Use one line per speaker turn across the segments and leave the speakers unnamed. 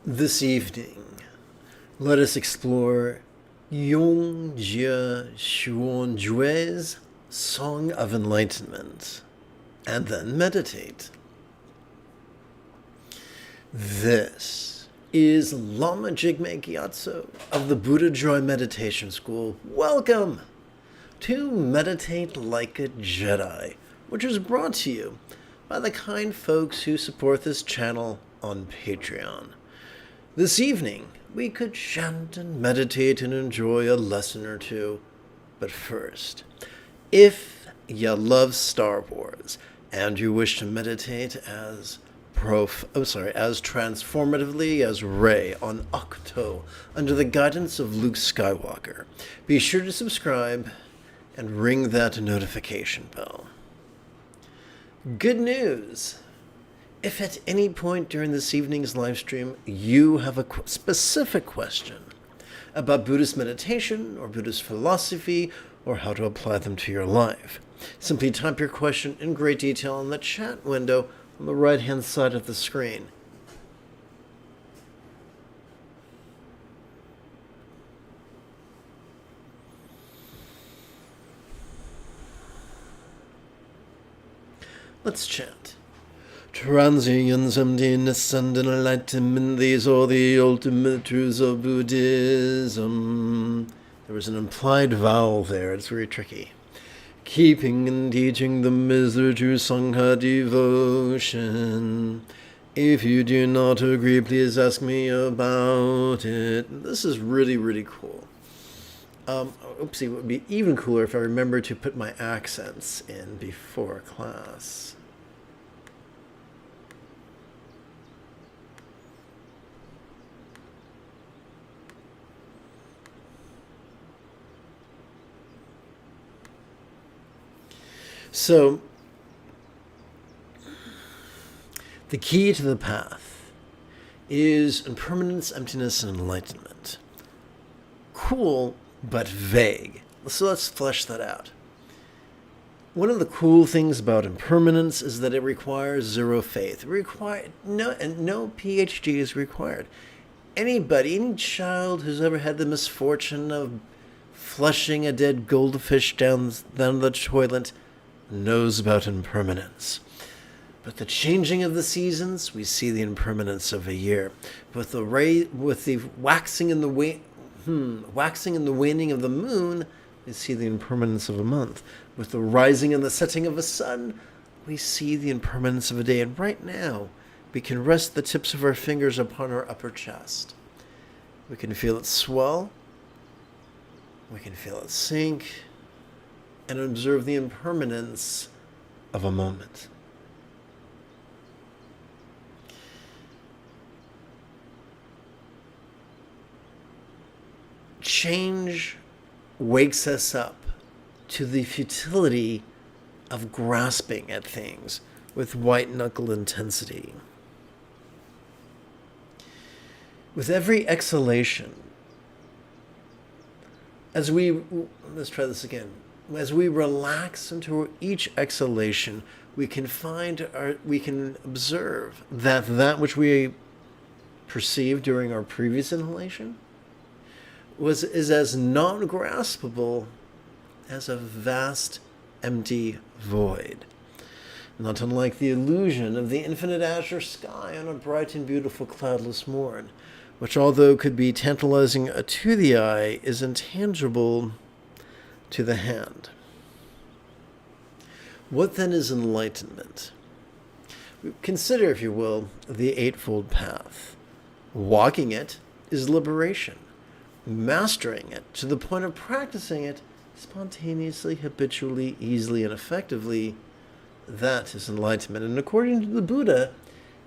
This evening, let us explore Yong-jia Xuan-jue's Song of Enlightenment, and then meditate. This is Lama Jigme Gyatso of the Buddha Joy Meditation School. Welcome to Meditate Like a Jedi, which is brought to you by the kind folks who support this channel on Patreon. This evening, we could chant and meditate and enjoy a lesson or two. But first, if you love Star Wars and you wish to meditate as transformatively as Rey on Octo under the guidance of Luke Skywalker, be sure to subscribe and ring that notification bell. Good news! If at any point during this evening's live stream you have a specific question about Buddhist meditation or Buddhist philosophy or how to apply them to your life, simply type your question in great detail in the chat window on the right-hand side of the screen. Let's chant. Transience, emptiness, and enlightenment, these are the ultimate truths of Buddhism. There was an implied vowel there, it's very tricky. Keeping and teaching them is the true Sangha devotion. If you do not agree, please ask me about it. This is really, really cool. It would be even cooler if I remember to put my accents in before class. So, the key to the path is impermanence, emptiness, and enlightenment. Cool, but vague. So let's flesh that out. One of the cool things about impermanence is that it requires zero faith. No PhD is required. Any child who's ever had the misfortune of flushing a dead goldfish down the toilet knows about impermanence. But the changing of the seasons, we see the impermanence of a year. With the waxing and the waning of the moon, we see the impermanence of a month. With the rising and the setting of a sun, we see the impermanence of a day. And right now, we can rest the tips of our fingers upon our upper chest. We can feel it swell. We can feel it sink. And observe the impermanence of a moment. Change wakes us up to the futility of grasping at things with white-knuckle intensity. With every exhalation, let's try this again. As we relax into each exhalation, we can observe that which we perceived during our previous inhalation is as non-graspable as a vast, empty void. Not unlike the illusion of the infinite azure sky on a bright and beautiful cloudless morn, which, although could be tantalizing to the eye, is intangible to the hand. What then is enlightenment? Consider, if you will, the Eightfold Path. Walking it is liberation. Mastering it to the point of practicing it spontaneously, habitually, easily, and effectively, that is enlightenment. And according to the Buddha,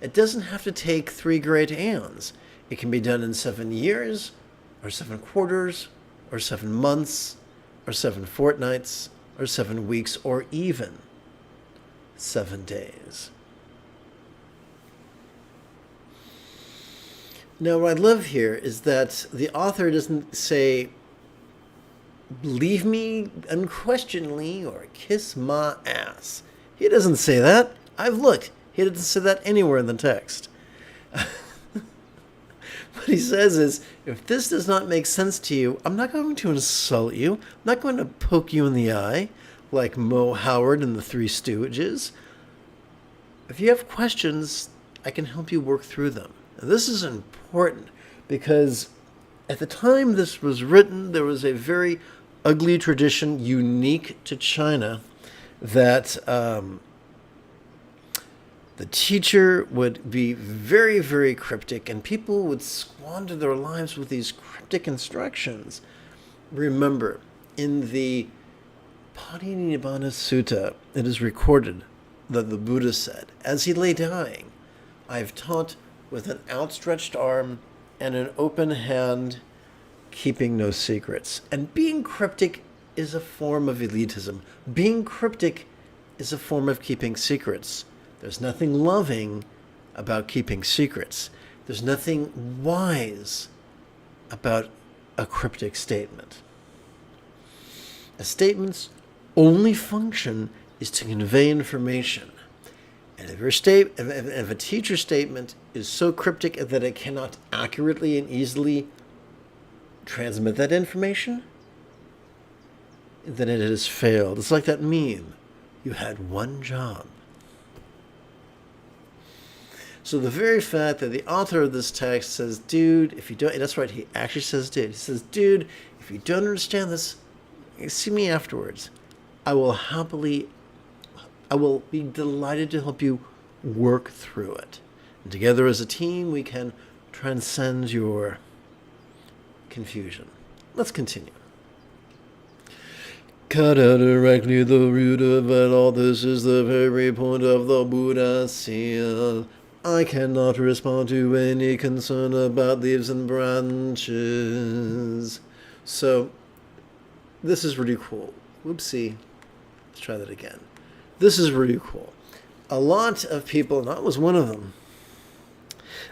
it doesn't have to take 3 great aeons. It can be done in 7 years, or 7 quarters, or 7 months, or 7 fortnights, or 7 weeks, or even 7 days. Now, what I love here is that the author doesn't say, "Believe me unquestioningly," or "kiss my ass." He doesn't say that. I've looked. He doesn't say that anywhere in the text. he says is, if this does not make sense to you, I'm not going to insult you. I'm not going to poke you in the eye like Mo Howard and the Three Stooges. If you have questions, I can help you work through them. And this is important because at the time this was written, there was a very ugly tradition unique to China that the teacher would be very, very cryptic, and people would squander their lives with these cryptic instructions. Remember, in the Parinibbana Sutta, it is recorded that the Buddha said, as he lay dying, I've taught with an outstretched arm and an open hand, keeping no secrets. And being cryptic is a form of elitism. Being cryptic is a form of keeping secrets. There's nothing loving about keeping secrets. There's nothing wise about a cryptic statement. A statement's only function is to convey information. And if a teacher's statement is so cryptic that it cannot accurately and easily transmit that information, then it has failed. It's like that meme. You had one job. So the very fact that the author of this text says, dude, if you don't, that's right, he actually says dude. He says, dude, if you don't understand this, see me afterwards. I will be delighted to help you work through it. And together as a team, we can transcend your confusion. Let's continue. Cut out directly the root of it all. This is the very point of the Buddha seal. I cannot respond to any concern about leaves and branches. So, this is really cool. Whoopsie. Let's try that again. This is really cool. A lot of people, and I was one of them,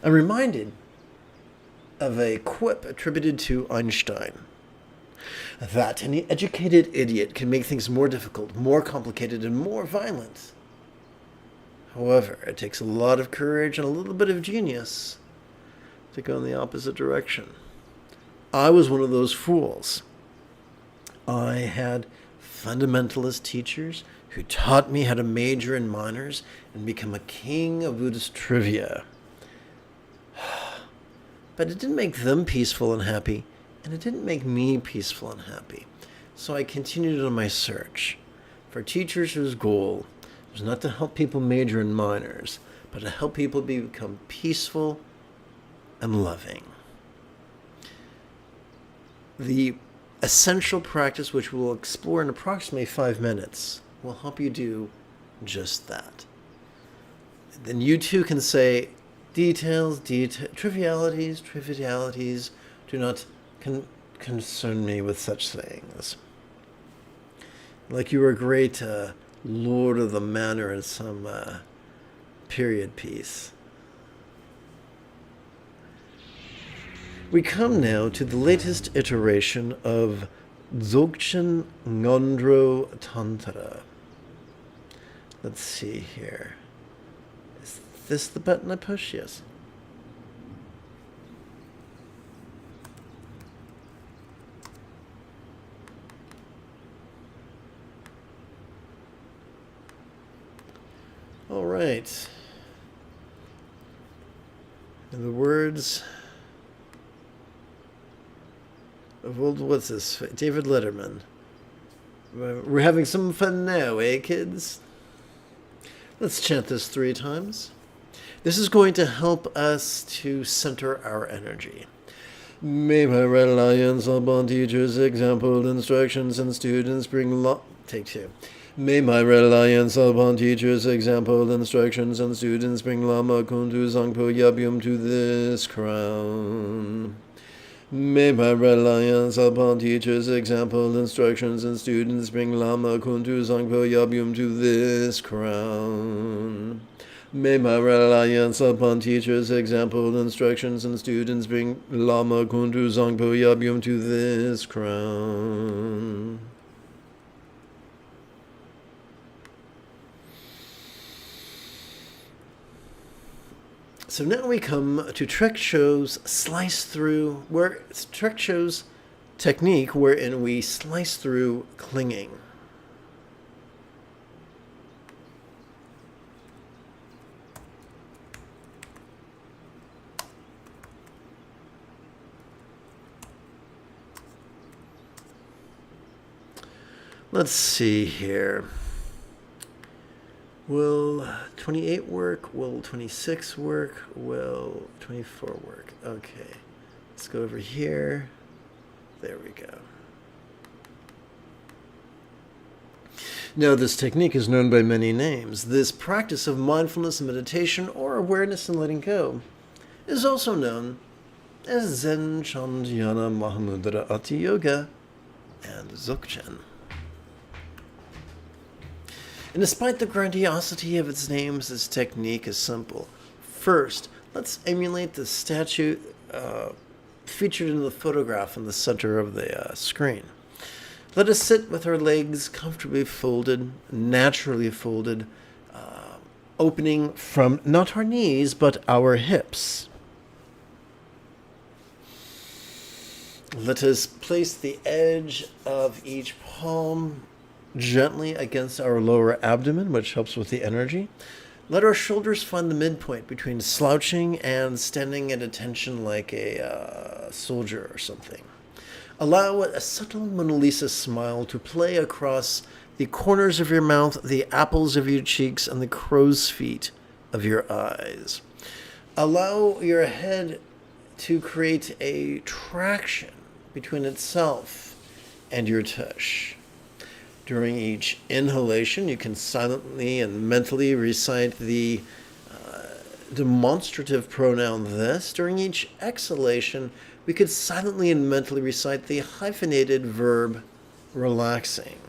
I'm reminded of a quip attributed to Einstein, that an educated idiot can make things more difficult, more complicated, and more violent. However, it takes a lot of courage and a little bit of genius to go in the opposite direction. I was one of those fools. I had fundamentalist teachers who taught me how to major in minors and become a king of Buddhist trivia. But it didn't make them peaceful and happy, and it didn't make me peaceful and happy. So I continued on my search for teachers whose goal was not to help people major in minors, but to help people become peaceful and loving. The essential practice, which we'll explore in approximately 5 minutes, will help you do just that. Then you too can say, trivialities do not concern me with such things. Like you were a great lord of the manor in some period piece. We come now to the latest iteration of Dzogchen Ngondro Tantra. Let's see here. Is this the button I push? Yes. All right. In the words of old, what's this? David Letterman. We're having some fun now, eh, kids? Let's chant this 3 times. This is going to help us to center our energy. May my reliance upon teachers' example, instructions, and students bring Take 2. May my reliance upon teachers' example, instructions, and students bring Lama Kuntu Zangpo Yabyum to this crown. May my reliance upon teachers' example, instructions, and students bring Lama Kuntu Zangpo Yabyum to this crown. May my reliance upon teachers' example, instructions, and students bring Lama Kuntu Zangpo Yabyum to this crown. So now we come to Trek Show's slice through, where Trek Show's technique wherein we slice through clinging. Let's see here. Will 28 work? Will 26 work? Will 24 work? Okay. Let's go over here. There we go. Now, this technique is known by many names. This practice of mindfulness and meditation, or awareness and letting go, is also known as Zen Chandhyana Mahamudra Ati Yoga and Dzogchen. And despite the grandiosity of its names, this technique is simple. First, let's emulate the statue featured in the photograph in the center of the screen. Let us sit with our legs comfortably folded, naturally folded, opening from not our knees, but our hips. Let us place the edge of each palm gently against our lower abdomen, which helps with the energy. Let our shoulders find the midpoint between slouching and standing at attention like a soldier or something. Allow a subtle Mona Lisa smile to play across the corners of your mouth, the apples of your cheeks, and the crow's feet of your eyes. Allow your head to create a traction between itself and your tush. During each inhalation, you can silently and mentally recite the demonstrative pronoun this. During each exhalation, we could silently and mentally recite the hyphenated verb relaxing.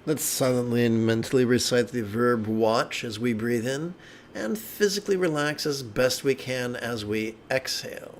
Let's silently and mentally recite the verb watch as we breathe in, and physically relax as best we can as we exhale.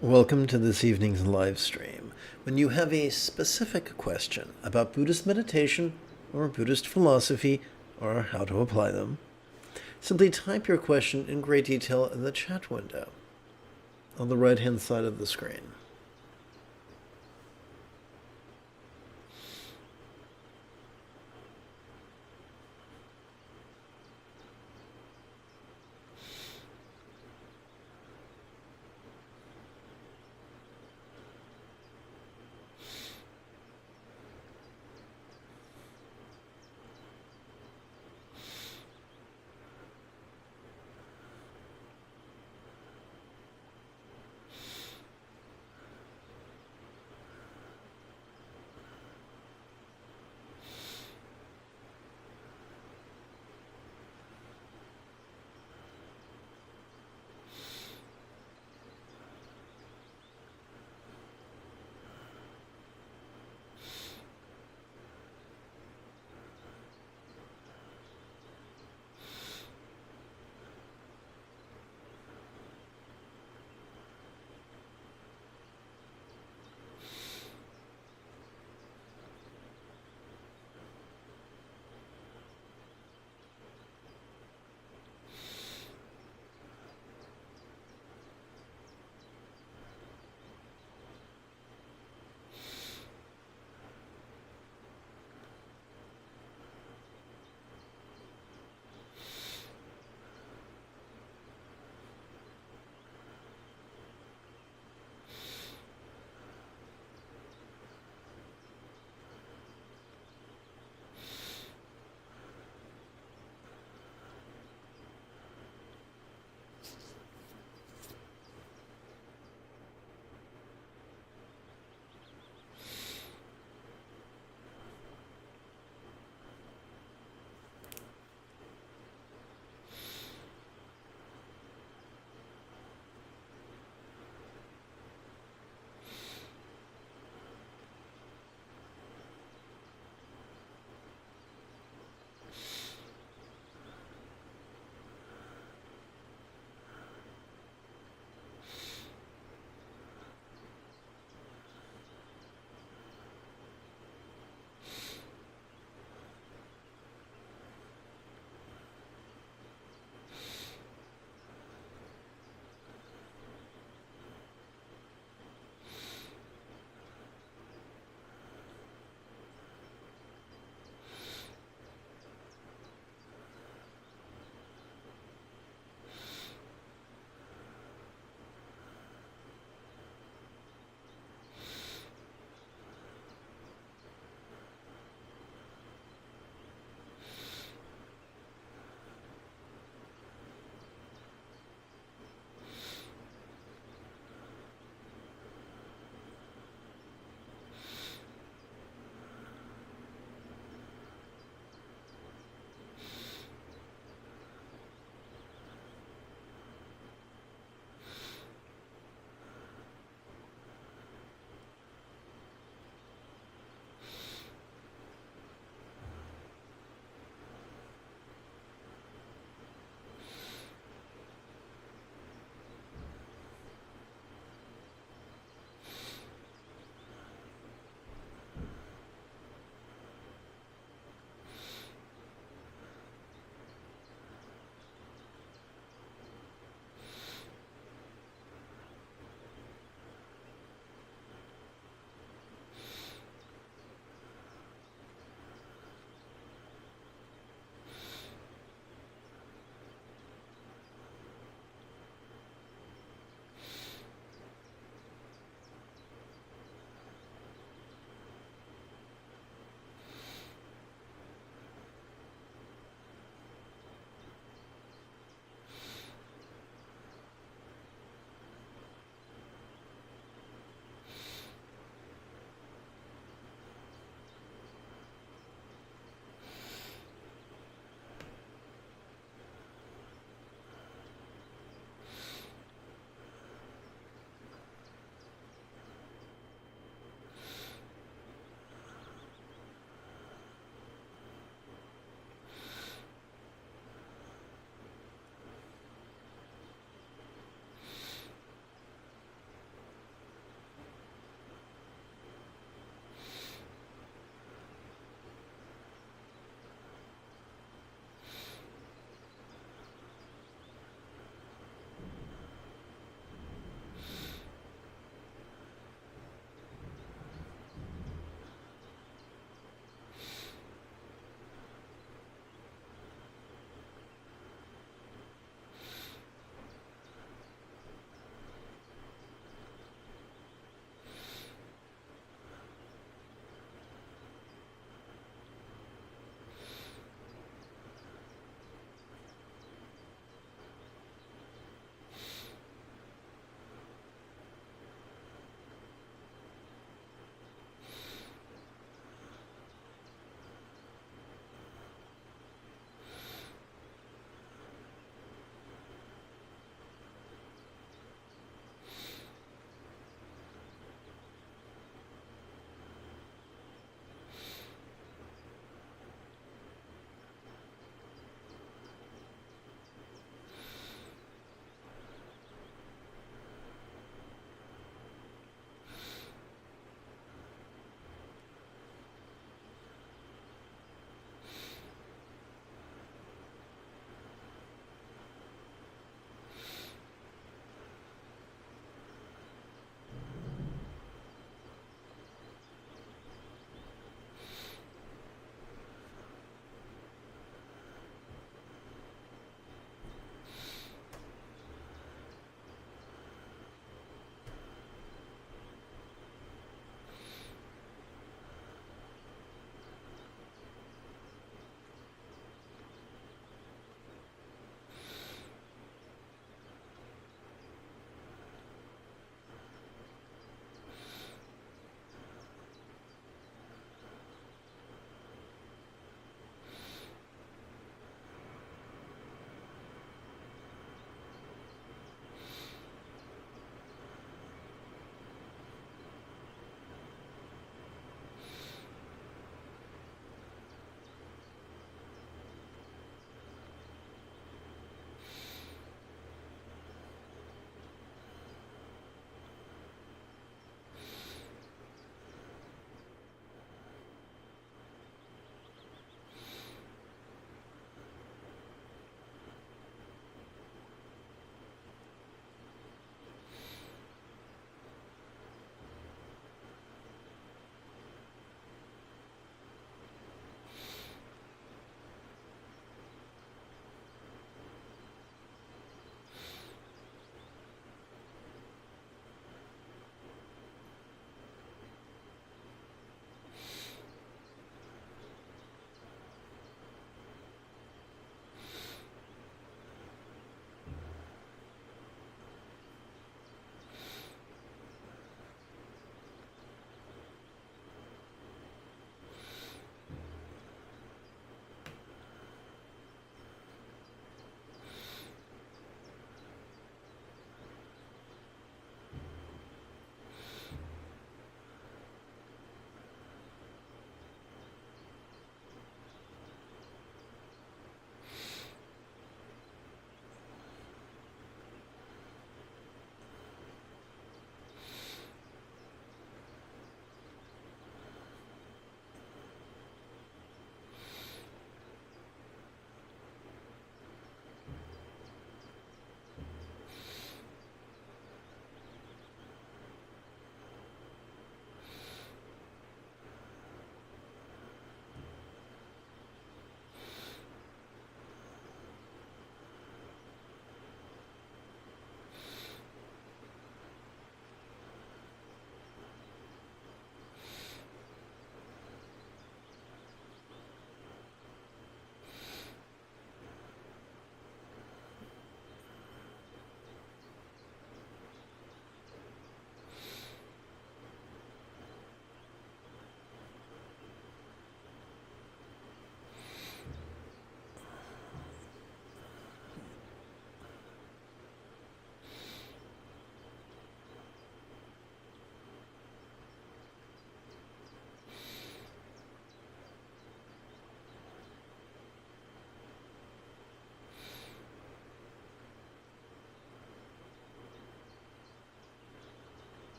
Welcome to this evening's live stream. When you have a specific question about Buddhist meditation or Buddhist philosophy or how to apply them, simply type your question in great detail in the chat window on the right-hand side of the screen.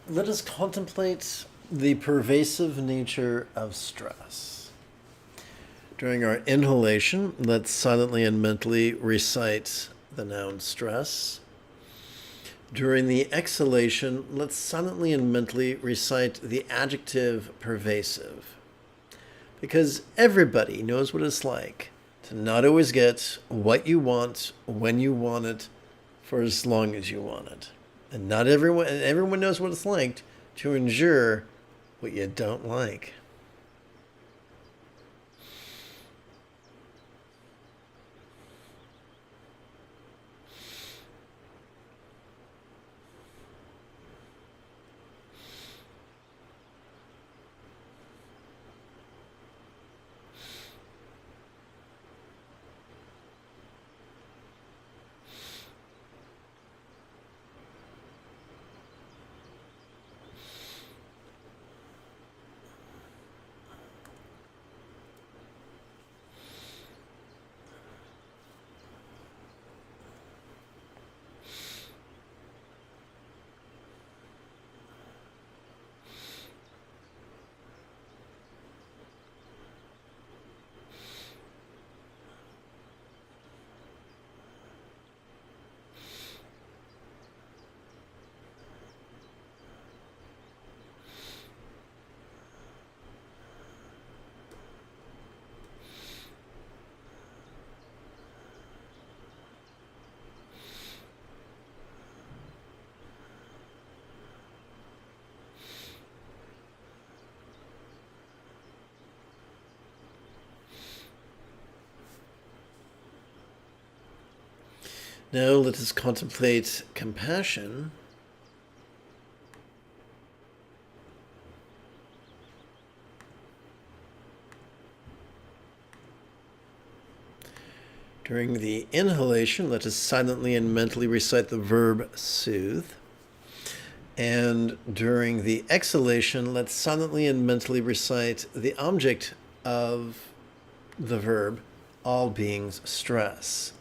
let us contemplate the pervasive nature of stress. During our inhalation, let's silently and mentally recite the noun stress. During the exhalation, let's silently and mentally recite the adjective pervasive. Because everybody knows what it's like to not always get what you want when you want it for as long as you want it. And everyone knows what it's like to endure what you don't like. Now let us contemplate compassion. During the inhalation, let us silently and mentally recite the verb soothe. And during the exhalation, let's silently and mentally recite the object of the verb, all beings stress.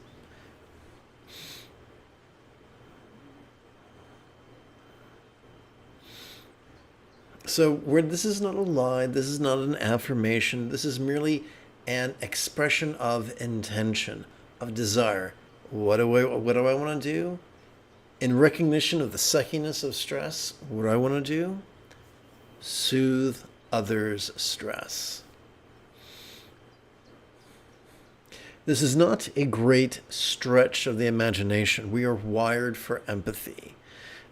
So this is not a lie, this is not an affirmation, this is merely an expression of intention, of desire. What do I want to do? In recognition of the suckiness of stress, what do I want to do? Soothe others' stress. This is not a great stretch of the imagination. We are wired for empathy.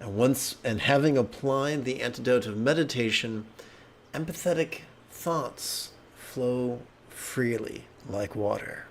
And having applied the antidote of meditation, empathetic thoughts flow freely like water.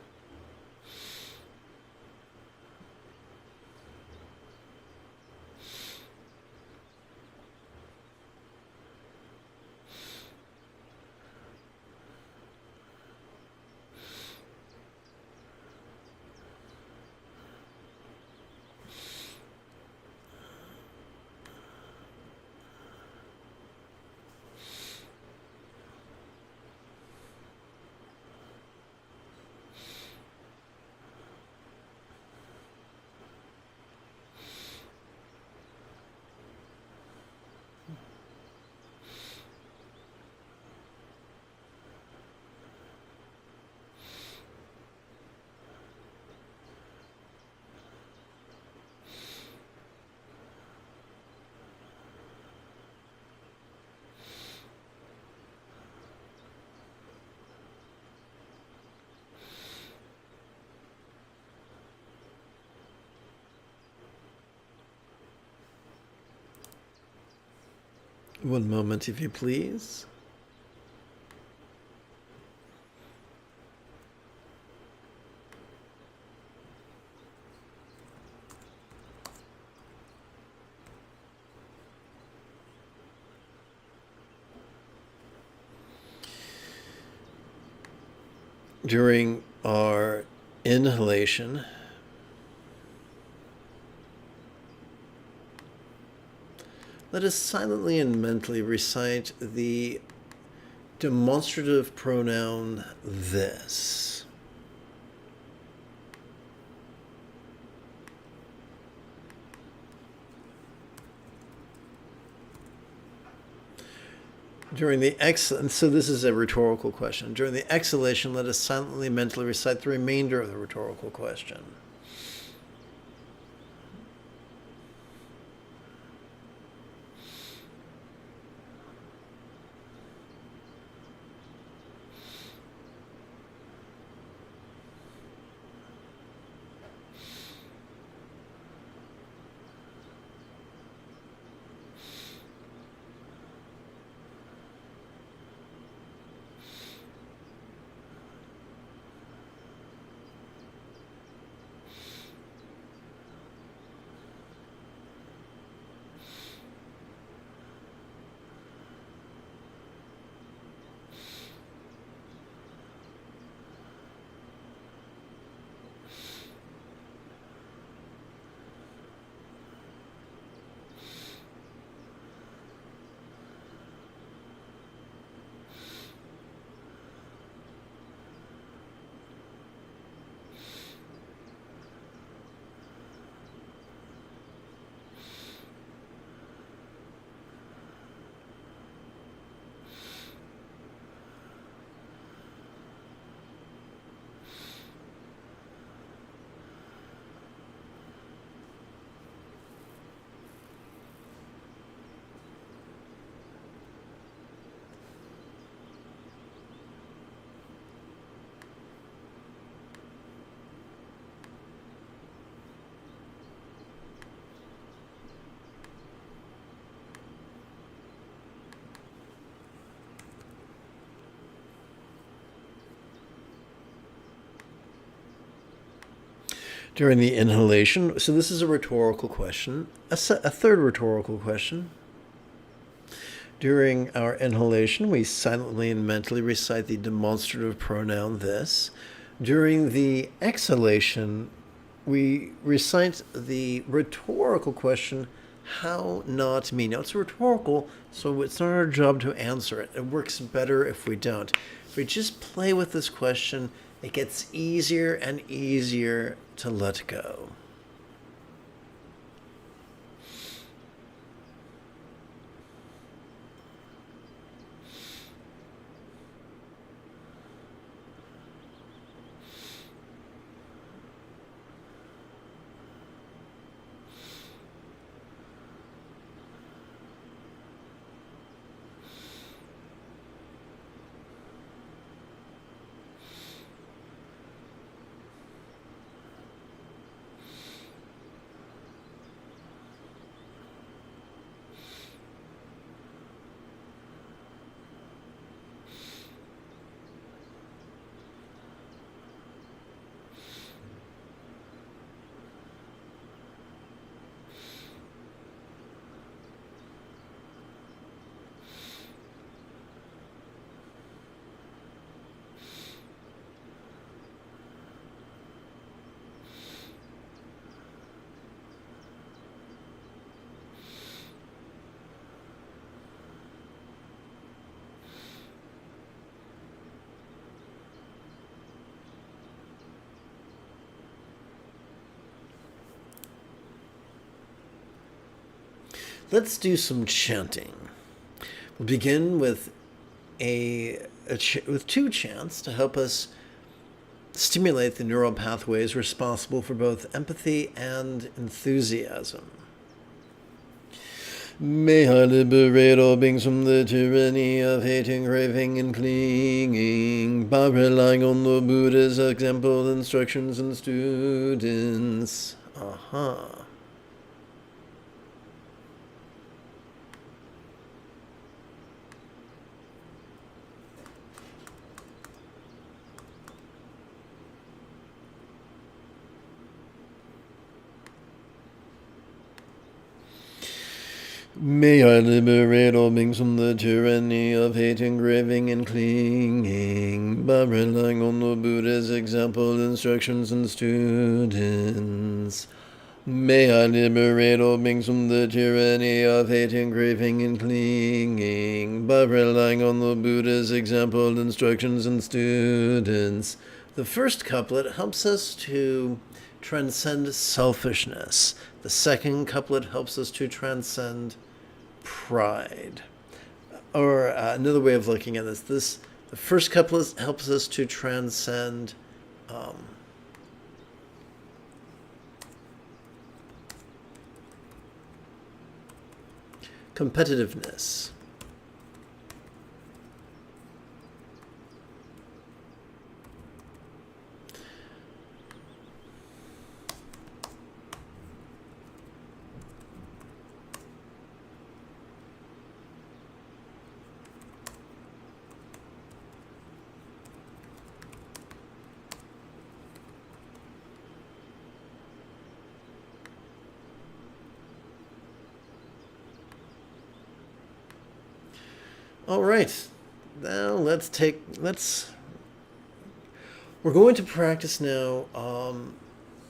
One moment, if you please. During our inhalation, let us silently and mentally recite the demonstrative pronoun this. During the and so this is a rhetorical question. During the exhalation, let us silently mentally recite the remainder of the rhetorical question. During the inhalation, so this is a rhetorical question, a third rhetorical question. During our inhalation, we silently and mentally recite the demonstrative pronoun this. During the exhalation, we recite the rhetorical question, how not me. Now, it's rhetorical, so it's not our job to answer it. It works better if we don't. If we just play with this question, it gets easier and easier to let go. Let's do some chanting. We'll begin with with two chants to help us stimulate the neural pathways responsible for both empathy and enthusiasm. May I liberate all beings from the tyranny of hating, craving, and clinging by relying on the Buddha's example, instructions, and students. May I liberate all beings from the tyranny of hating, craving, and clinging by relying on the Buddha's example, instructions, and students. May I liberate all beings from the tyranny of hating, craving, and clinging by relying on the Buddha's example, instructions, and students. The first couplet helps us to transcend selfishness. The second couplet helps us to transcend pride. or another way of looking at this, the first couplet helps us to transcend competitiveness. All right, now we're going to practice now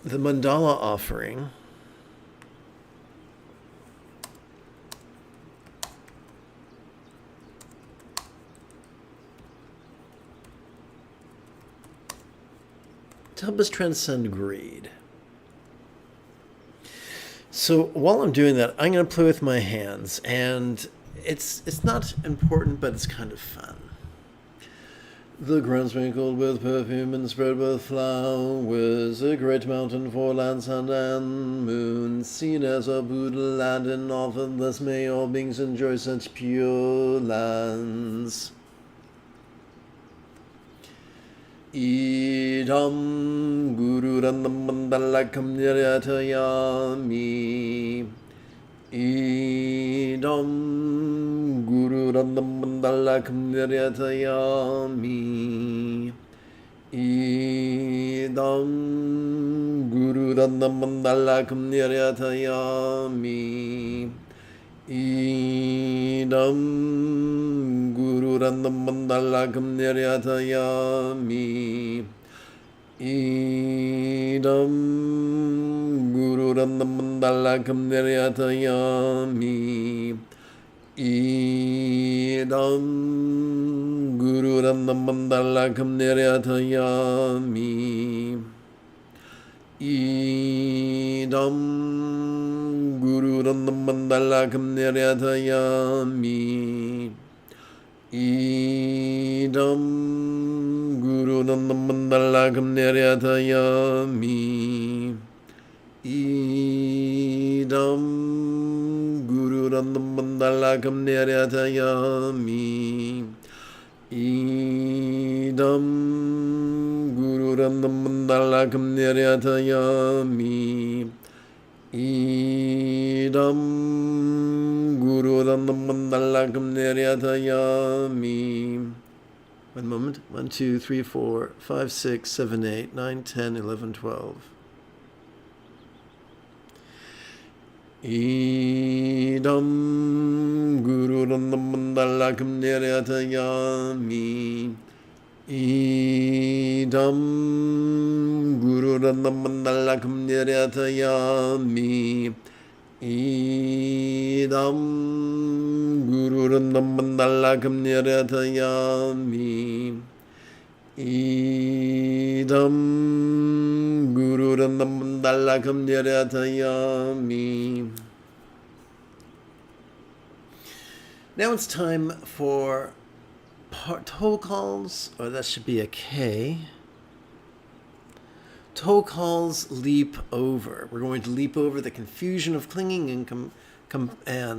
the mandala offering. To help us transcend greed. So while I'm doing that, I'm going to play with my hands, and it's not important, but it's kind of fun. The ground sprinkled with perfume and spread with flowers, a great mountain for land, sun, and moon, seen as a Buddha land, and often thus may all beings enjoy such pure lands. Idam gururandam mandalakam niryatayami. Idam gururandam mandalakam niryatayami. Idam gururandam mandalakam niryatayami. Idam gururandam mandalakam niryatayami. Idam gururandam mandalakam niryatayami. Idam gururandam mandalakam niryatayami. Idam gururandam mandalakam niryatayami. Idam gururandam mandalakam niryatayami. Idam gururandam mandalakam niryatayami. Idam gururandam mandalakam niryatayami. Idam gururandam mandalakam niryatayami. One moment. 1, 2, 3, 4, 5, 6, 7, 8, 9, 10, 11, 12. Idam gururandam mandalakam niryatayami. Idam gururandam mandalakam niryatayami. Idam gururandam mandalakam niryatayami. Idam gururandam mandalakam niryatayami. Now it's time for toe calls, or that should be a K. Toe calls leap over. We're going to leap over the confusion of clinging and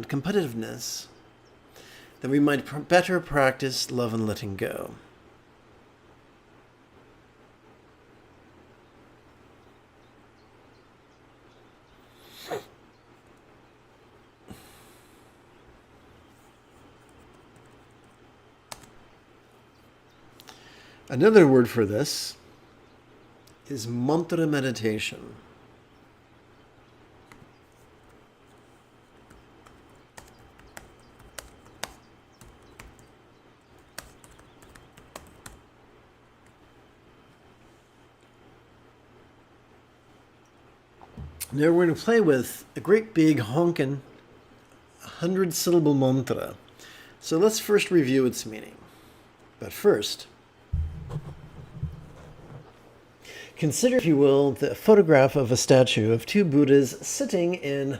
competitiveness, that we might better practice love and letting go. Another word for this is mantra meditation. Now we're going to play with a great big honkin' 100-syllable mantra. So let's first review its meaning. But first, consider, if you will, the photograph of a statue of two Buddhas sitting in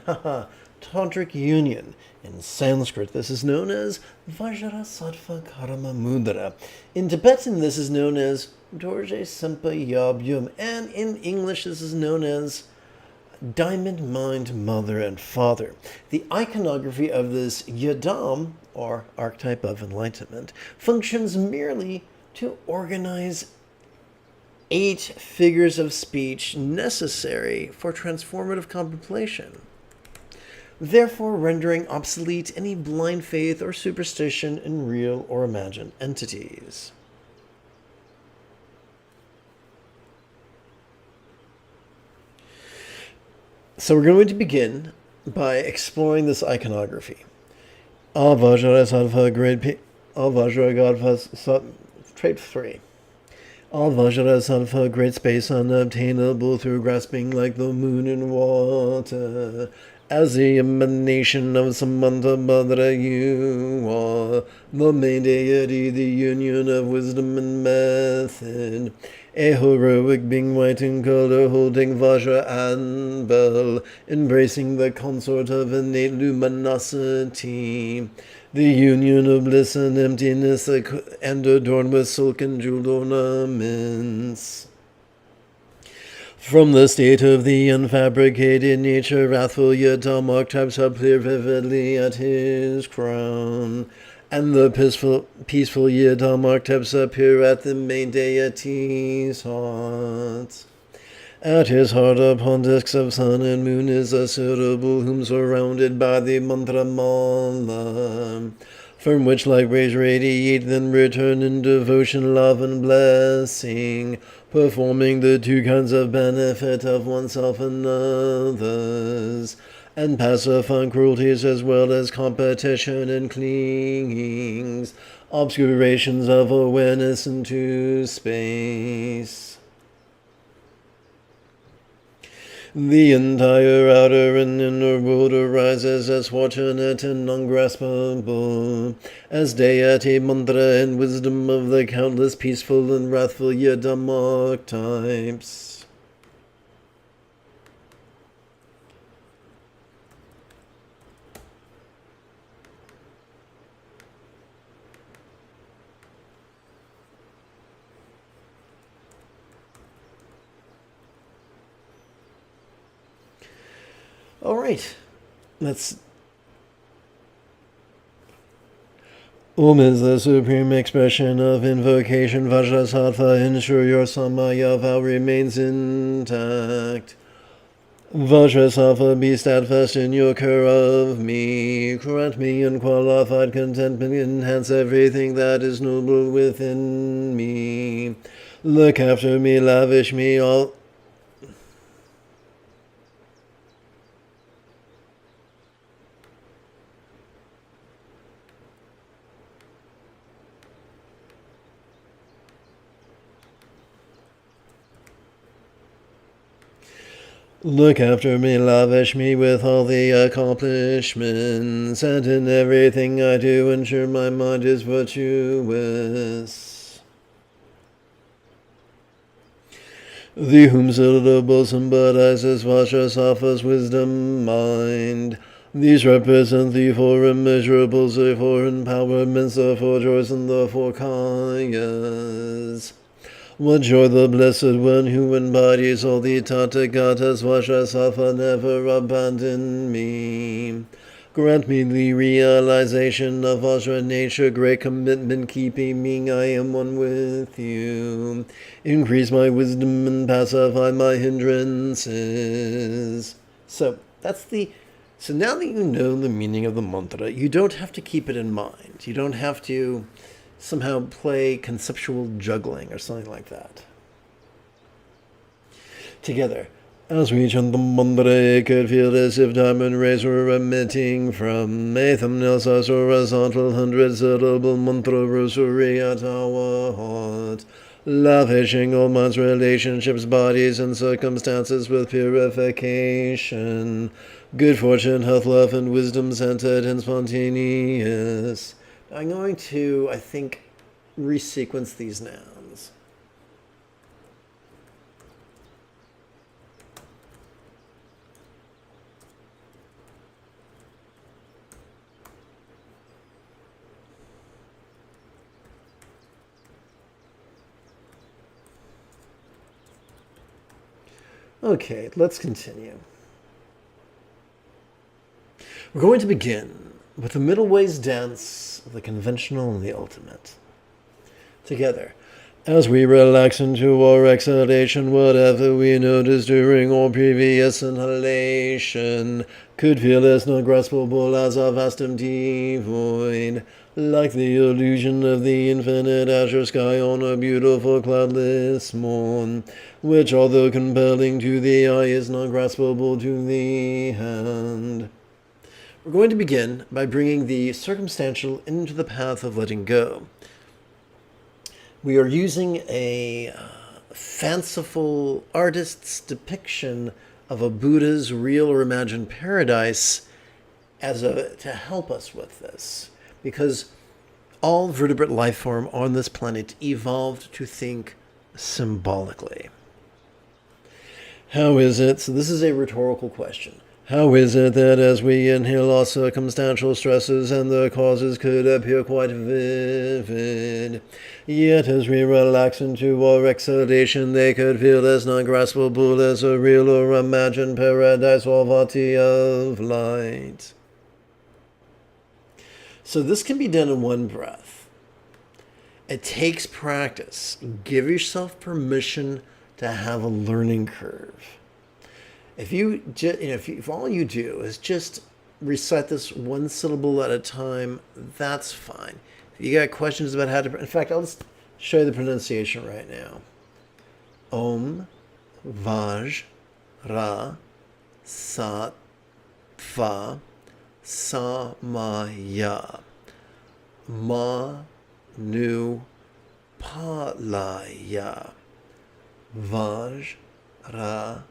tantric union. In Sanskrit, this is known as Vajrasattva Karma Mudra. In Tibetan, this is known as Dorje Sempa Yab Yum. And in English, this is known as Diamond Mind Mother and Father. The iconography of this yadam, or archetype of enlightenment, functions merely to organize 8 figures of speech necessary for transformative contemplation, therefore rendering obsolete any blind faith or superstition in real or imagined entities. So we're going to begin by exploring this iconography. Avajrasattva grade trait 3. Avajrasattva great space unobtainable through grasping like the moon in water. As the emanation of Samanta Badra, you are the main deity, the union of wisdom and method. A heroic being white in color, holding Vajra and bell, embracing the consort of innate luminosity. The union of bliss and emptiness, and adorned with silk and jeweled ornaments. From the state of the unfabricated nature, wrathful yadam archetypes appear vividly at his crown, and the peaceful yadam archetypes appear at the main deity's heart. At his heart, upon discs of sun and moon, is a suitable whom surrounded by the mantra mala, from which light rays radiate, then return in devotion, love, and blessing, performing the 2 kinds of benefit of oneself and others, and pacifying cruelties as well as competition and clingings, obscurations of awareness into space. The entire outer and inner world arises as fortunate and ungraspable, as deity, mantra, and wisdom of the countless peaceful and wrathful yadam archetypes. All right, let's... Om is the supreme expression of invocation. Vajrasattva, ensure your samaya vow remains intact. Vajrasattva, be steadfast in your care of me. Grant me unqualified contentment, enhance everything that is noble within me. Look after me, lavish me all... Look after me, lavish me with all the accomplishments, and in everything I do ensure my mind is virtuous. The whom syllable symbolizes Vajrasattva's wisdom mind. These represent the 4 immeasurables, the 4 empowerments, the 4 joys, and the 4 kayas. What joy the Blessed One who embodies all the Tathagatas, Vajrasattva, never abandon me. Grant me the realization of Vajra nature, great commitment, keeping me I am one with you. Increase my wisdom and pacify my hindrances. So now that you know the meaning of the mantra, you don't have to keep it in mind. You don't have to somehow play conceptual juggling or something like that. Together, as we chant the mantra, it could feel as if diamond rays were emitting from a thumbnail's horizontal 100-syllable mantra rosary at our heart, lavishing all minds, relationships, bodies, and circumstances with purification, good fortune, health, love, and wisdom centered and spontaneous. I'm going to, I think, resequence these nouns. Okay, let's continue. We're going to begin with the middle ways dance of the conventional and the ultimate. Together, as we relax into our exhalation, whatever we notice during our previous inhalation could feel as not graspable as a vast empty void, like the illusion of the infinite azure sky on a beautiful cloudless morn, which, although compelling to the eye, is not graspable to the hand. We're going to begin by bringing the circumstantial into the path of letting go. We are using a fanciful artist's depiction of a Buddha's real or imagined paradise to help us with this, because all vertebrate life form on this planet evolved to think symbolically. How is it? So this is a rhetorical question. How is it that as we inhale our circumstantial stresses and their causes could appear quite vivid, yet as we relax into our exhalation they could feel as non-graspable as a real or imagined paradise or vati of light? So this can be done in one breath. It takes practice. Give yourself permission to have a learning curve. If all you do is just recite this one syllable at a time, that's fine. If you got questions about how to, in fact, I'll just show you the pronunciation right now. Om, Vaj, Ra, Sat, Tva, Samaya, Ma, Nu, Palaya, Vaj, Ra,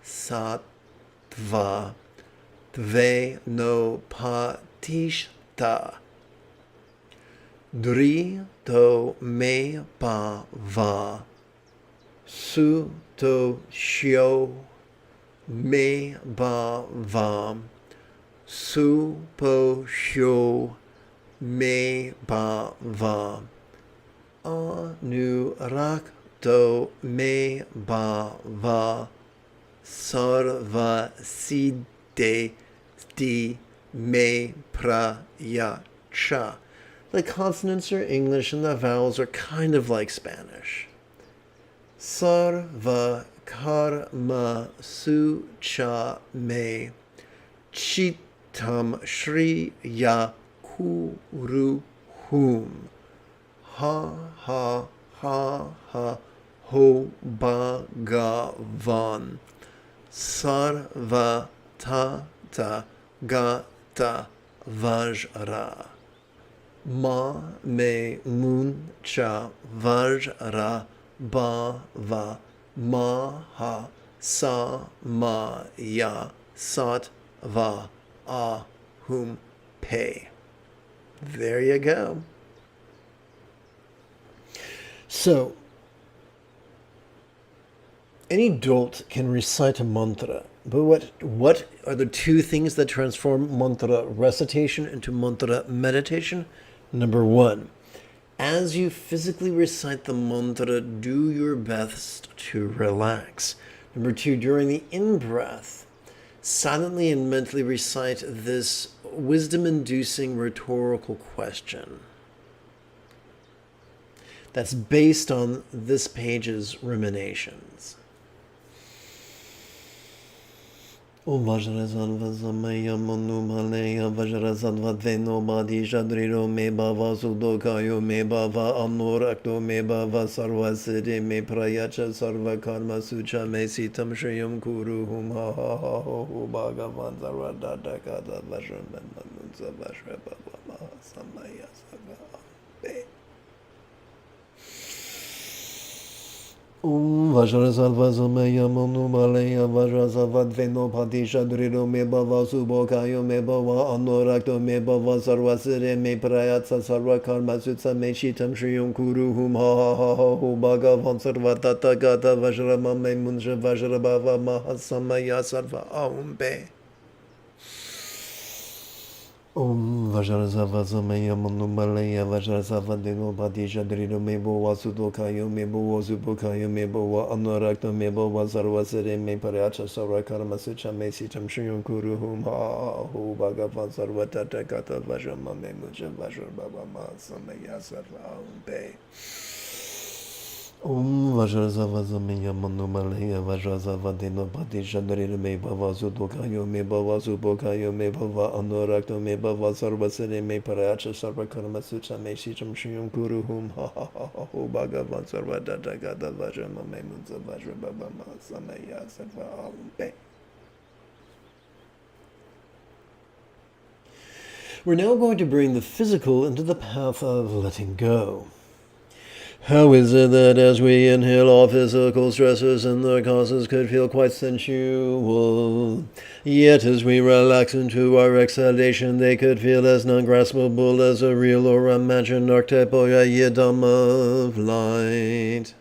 Sat, Tva, Tve no Patishta, Dri to me pa va, Su to shio, me ba vam, Su po shio, me ba va, Anu rak to me ba va, Sarva Siddhe Sti Me Prayacha. The consonants are English and the vowels are kind of like Spanish. Sarva Karma Sucha Me Chitam Shri Ya Kuru Hum Ha Ha Ha Ha Ho Bhagavan Sarva Tata Gata Vajra Ma Me Mun Cha Vajra Bhava Maha Sa Ma Ya Sat Va Ahum Pe. There you go. So, any dolt can recite a mantra, but what are the two things that transform mantra recitation into mantra meditation? Number one, as you physically recite the mantra, do your best to relax. Number two, during the in-breath, silently and mentally recite this wisdom-inducing rhetorical question that's based on this page's ruminations. Om Vajrasadva Samaya Manu Malaya Vajrasadva Veno Badi Shadriro Me Bava Sudokayo Me Bava Amnorakto Me Bava Sarva Siddhi Me Prayacha Sarva Karma Sucha Me Sitam Shriyam Kuru Hum Ha Ha Ha Ho Bhagavan Sarva Dada Kata Vajram Manunsa Vajra Baba Maha Samaya Saga Be Om Vajrasadva Samaya Manu Malaya Vajrasadva Veno Pati Shadriro Me Bava Subokayo Me Bava Anorakto Me Bava Sarva Siddhi Me Prayatsa Sarva Karma Sutsa Me Shitam Shriyam Kuru Hum Ha Ha Ha Ha Ho Bhagavan Sarva Tata Gata Vajrama Me Munsha Vajra Bava Maha Samaya Sarva Aum Be. Om Vajrasattva Samaya Manubalaya Vajrasattva Dino Padisha Drino Mebo Wasudokayo Mebo Wazubokayo Mebo Wa Anorakta Mebo Wazarwasere Me Paracha Sara Karma Sucha Me Sitam Shuyun Kuru Hum Ha Hu Bhagavan Sarvatata Kata Vajama Me Muja Vajra Baba Ma Samaya Sarva Umpe Om Vajrasattva Samaya Manubalaya Vajrasattva Dino Padisha Drino Mebo Wazudokayo Mebo Wazubokayo Mebo Wa Anorakta Mebo Wazarwasere Me Paracha Sara Karma Sucha Me Sitam Shuyun Kuru Hum Ha Hu Bhagavan Sarvatata Kata Vajama Me Muja Vajra Baba Ma Samaya Sarva Umpe. We're now going to bring the physical into the path of letting go. How is it that as we inhale, all physical stresses and their causes could feel quite sensual, yet as we relax into our exhalation, they could feel as non-graspable as a real or imagined archetype or a yidam of light?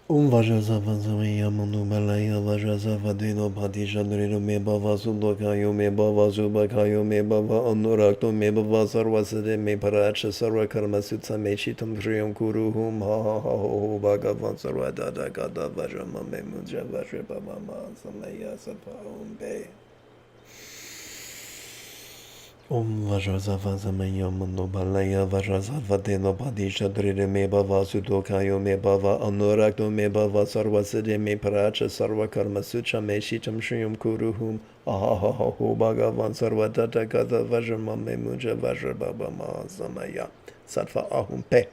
Om Vajrasattva Samaya Manubalaya Vajrasattva Dino Padisha Drino Me Bava Sudokayo Me Bava Zubakayo Me Bava Anurakto Me Bava Sarvasade Me Paracha Sarva Karma Sutsa Me Chitam Shriyam Kuru Hum Ha Ha Ha Ho Bhagavan Sarvadada Gada Vajrama Me Muja Vajra Baba Ma Samaya Sattva Om Be Om Vajrasattva Samaya Manubalaya Vajrasattva Dino Padisha Drino Me Bava Sudokayo Me Bava Anurakto Me Bava Sarvasade Me Paracha Sarva Karma Sucha Me Shitam Shriyam Kuru Hum Ahaha Ho Bhagavan Sarvatata Kata Vajrama Me Muja Vajra Baba Ma Samaya Sattva Ahum Pe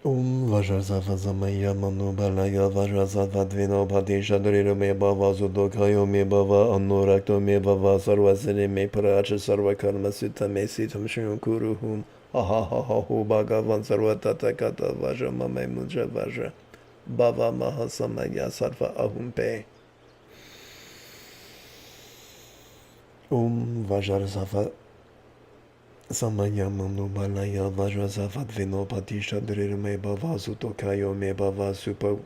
Om Vajrasattva Samaya Manubalaya Vajrasattva Dvino Padisha Drino Me Bava Sudokayo Me Bava Anurakto Me Bava Sarvasade Me Paracha Sarva Karma Sutta Me Sitam Shriyam Kuru Hum Ahaha Ho Bhagavan Sarvatata Kata Vajrama Me Muja Vajra Bava Maha Samaya Sattva Ahum Pe Om Vajrasattva Samaya Manubalaya Vajrasattva Dvino Padisha Drino Me Bava Sudokayo Me Bava Supo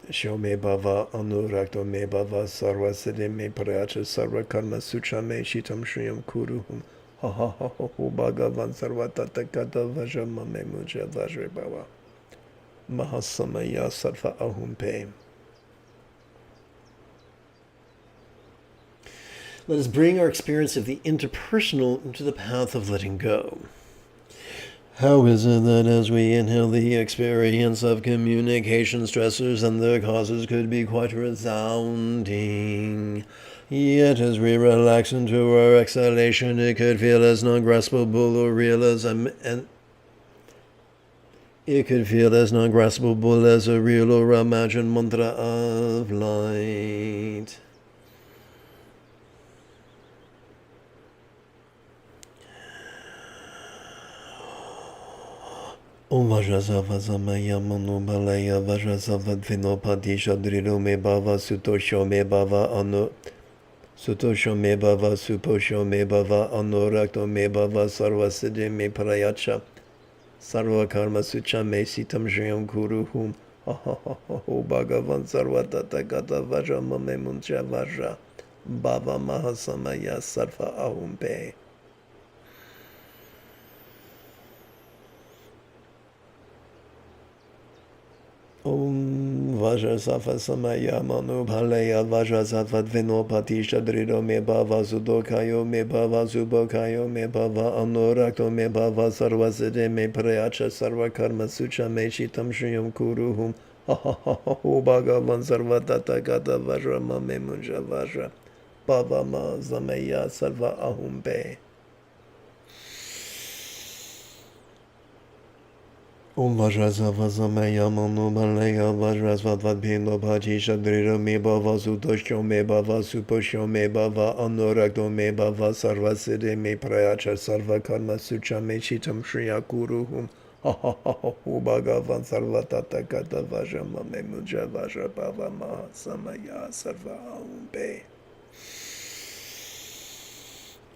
Sho Me Bava Anurakto Me Bava Sarvasade Me Paracha Sarva Karma Sucha Me Shitam Shriyam Kuru Hum Ha Ha Ha Ho Bhagavan Sarvatata Kata Vajrama Me Muja Vajra Baba Mahasamaya Sattva Ahum Pe. Let us bring our experience of the interpersonal into the path of letting go. How is it that as we inhale, the experience of communication stressors and their causes could be quite resounding, yet as we relax into our exhalation, it could feel as non-graspable or real as it could feel as non-graspable as a real or imagined mantra of light. Om Vajrasattva Samaya Manubalaya Vajrasattva Dvino Padisha Drino Me Bava Sutosho Me Bava Anu Sutosho Me Bava Suposho Me Bava Anurakto Me Bava Sarvaside Me Parayacha Sarva Karma Sucha Me Sitam Shriyam Kuru Hum Ha Ha Ha Ho Bhagavan Sarvatata Gata Vajrama Me Muncha Vajra Bava Mahasamaya Sattva Ahum Pe Om Vajrasattva Samaya Manubalaya Vajrasattva Dvino Padisha Drino Me Bava Sudokayo Me Bava Zubokayo Me Bava Anurakto Me Bava Sarvaside Me Paracha Sarva Karma Sucha Me Shitam Shriyam Kuru Hum Ha Ha Ha Ho Bhagavan Sarvatata Gata Vajrama Me Munja Vajra Bava Ma Samaya Sattva Ahum Pe Om Vajrasattva Samaya Manubalaya Vajrasattva Dvino Padisha Drino Me Bava Sutosho Me Bava Suposho Me Bava Anurakto Me Bava Sarvaside Me Paracha Sarva Karma Sucha Me Shitam Shriya Kuru Hum Ha Ha Ha Ho Bhagavan Sarvatata Kata Vajrama Me Muja Vajra Bava Maha Samaya Sarva Ahum Pe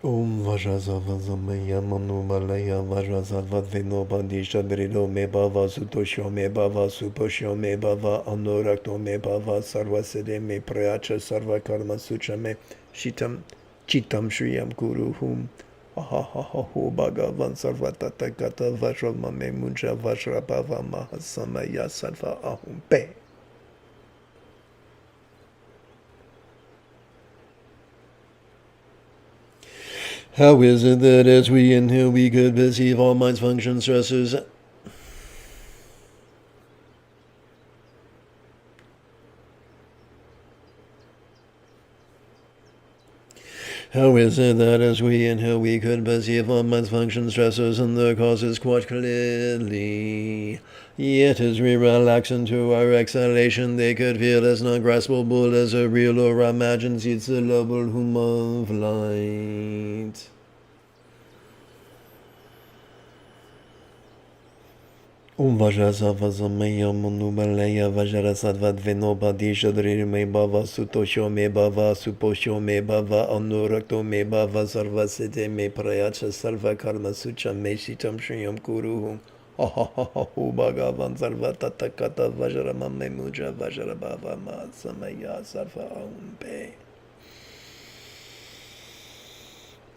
Om Vajrasavatsamaya Manumalaya Vajrasavat Vinobandisha Drido Me Bava Sutosho Me Bava Suposho Me Bava Anorakto Me Bava Sarvaside Me Prayacha Sarva Karma Sucha Me Shitam Chitam Shriyam Guru Hum Ahahahu Bhagavan Sarvatata Gata Vajrama Me Munja Vajrabhava Mahasamaya Sarva Ahum Pe. How is it that as we inhale we could perceive all mind's function stressors? How is it that as we inhale we could perceive all mind's function stressors and their causes quite clearly? Yet as we relax into our exhalation they could feel as non-graspable as a real or imagined seeds the level hum of light. Om Vajrasavatsamaya Manumalaya Vajrasavat Vinobadisha Me Bava Sutosho Me Bava Suposho Me Bava Anurakto Me Bava Sarvasite Me Prayacha Sarva Karma Sucha Me Shitam Shriyam Kuruhum Ahahahu Bhagavan Sarva Tatakata Vajrama Me Muja Vajrabhava Mahasamaya Sarva Ahum Pe.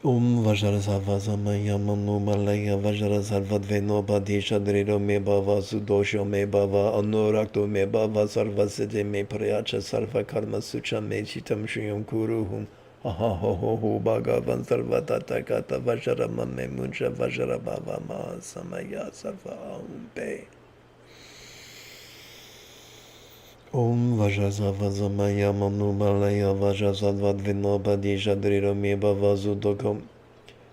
Om Vajrasavatsamaya Manumalaya Vajrasavat Vinobadisha Me Bava Sudosho Me Bava Anurakto Me Bava Sarvasite Me Prayacha Sarva Karma Sucha Me Chitam Shriyam Kuruhum Ahahoho Bhagavan Sarva Tatakata Vajrama Me Munja Vajrabhava Mahasamaya Sarva Ahum Pe. Om Vajrasavatsamaya Manumalaya Vajrasavat Vinobadisha Me Bava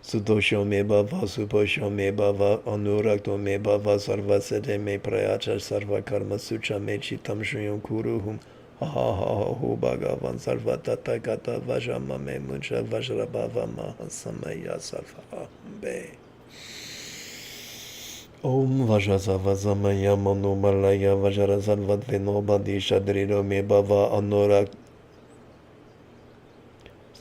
Sudosho Me Bava Suposho Me Bava Anurakto Me Bava Sarvasete Me Prayacha Sarva Karma Sucha Me Chitam Shriyam Kuruhum Ahahahu Bhagavan Sarva Tatakata Vajrama Me Muncha Vajrabhava Mahasamaya Sarva Ahum Pe. Om Vajrasavatsamaya Manumalaya Vajrasavat Vinobadisha Me Bava Anurakto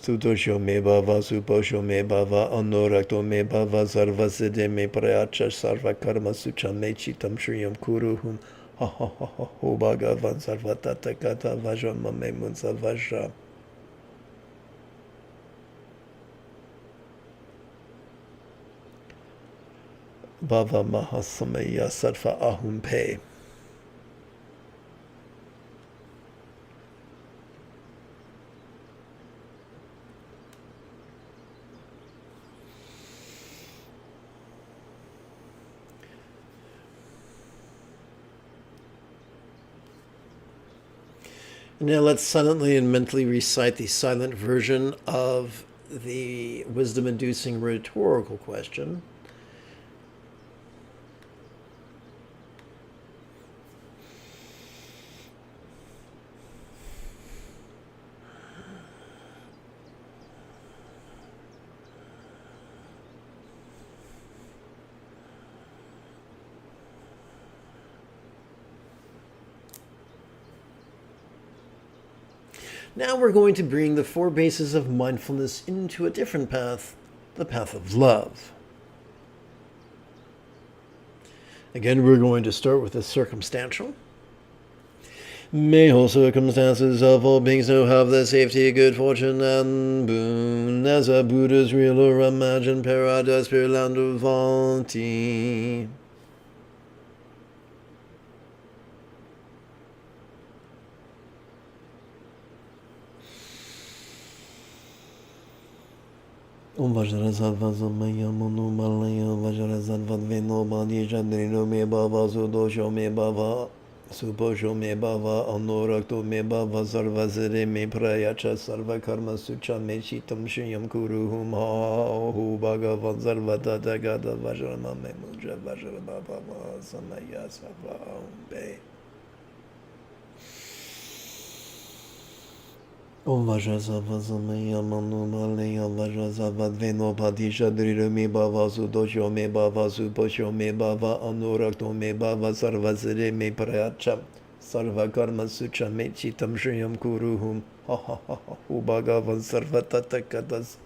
Sudosho Me Bava Suposho Me Bava Anurakto Me Bava Sarvaside Me Prayacha Sarva Karma Sucha Me Chitam Shriyam Kuruhum Ahahahu Bhagavan Sarva Tatakata Vajrama Me Munsa Vajra Bhava Mahasamaya Sarva Ahum Pe. Now let's silently and mentally recite the silent version of the wisdom-inducing rhetorical question. Now we're going to bring the four bases of mindfulness into a different path, the path of love. Again, we're going to start with the circumstantial. May all circumstances of all beings now have the safety, good fortune, and boon, as a Buddha's real or imagined paradise, pure land of Vanti. Om Vajrasavatsamaya Manumalaya Vajrasavat Vinobadisha Me Bava Sudosho Me Bava Suposho Me Bava Anurakto Me Bava Sarvasire Me Prayacha Sarva Karma Sucha Me Chitam Shriyam Kuruhum Ahahu Bhagavan Sarva Tathagata Vajrama Me Muja Vajrabhava Mahasamaya Sarva Ahum Pe. Om Vajrasavatsamaya Manumalaya Vajrasavat Vinobadisha Me Bava Sudosho Me Bava Suposho Me Bava Anurakto Me Bava Sarvasire Me Prayacha Sarva Karma Sucha Me Chitam Shriyam Kuruhum Ahahahu Bhagavan Sarva Tathagatas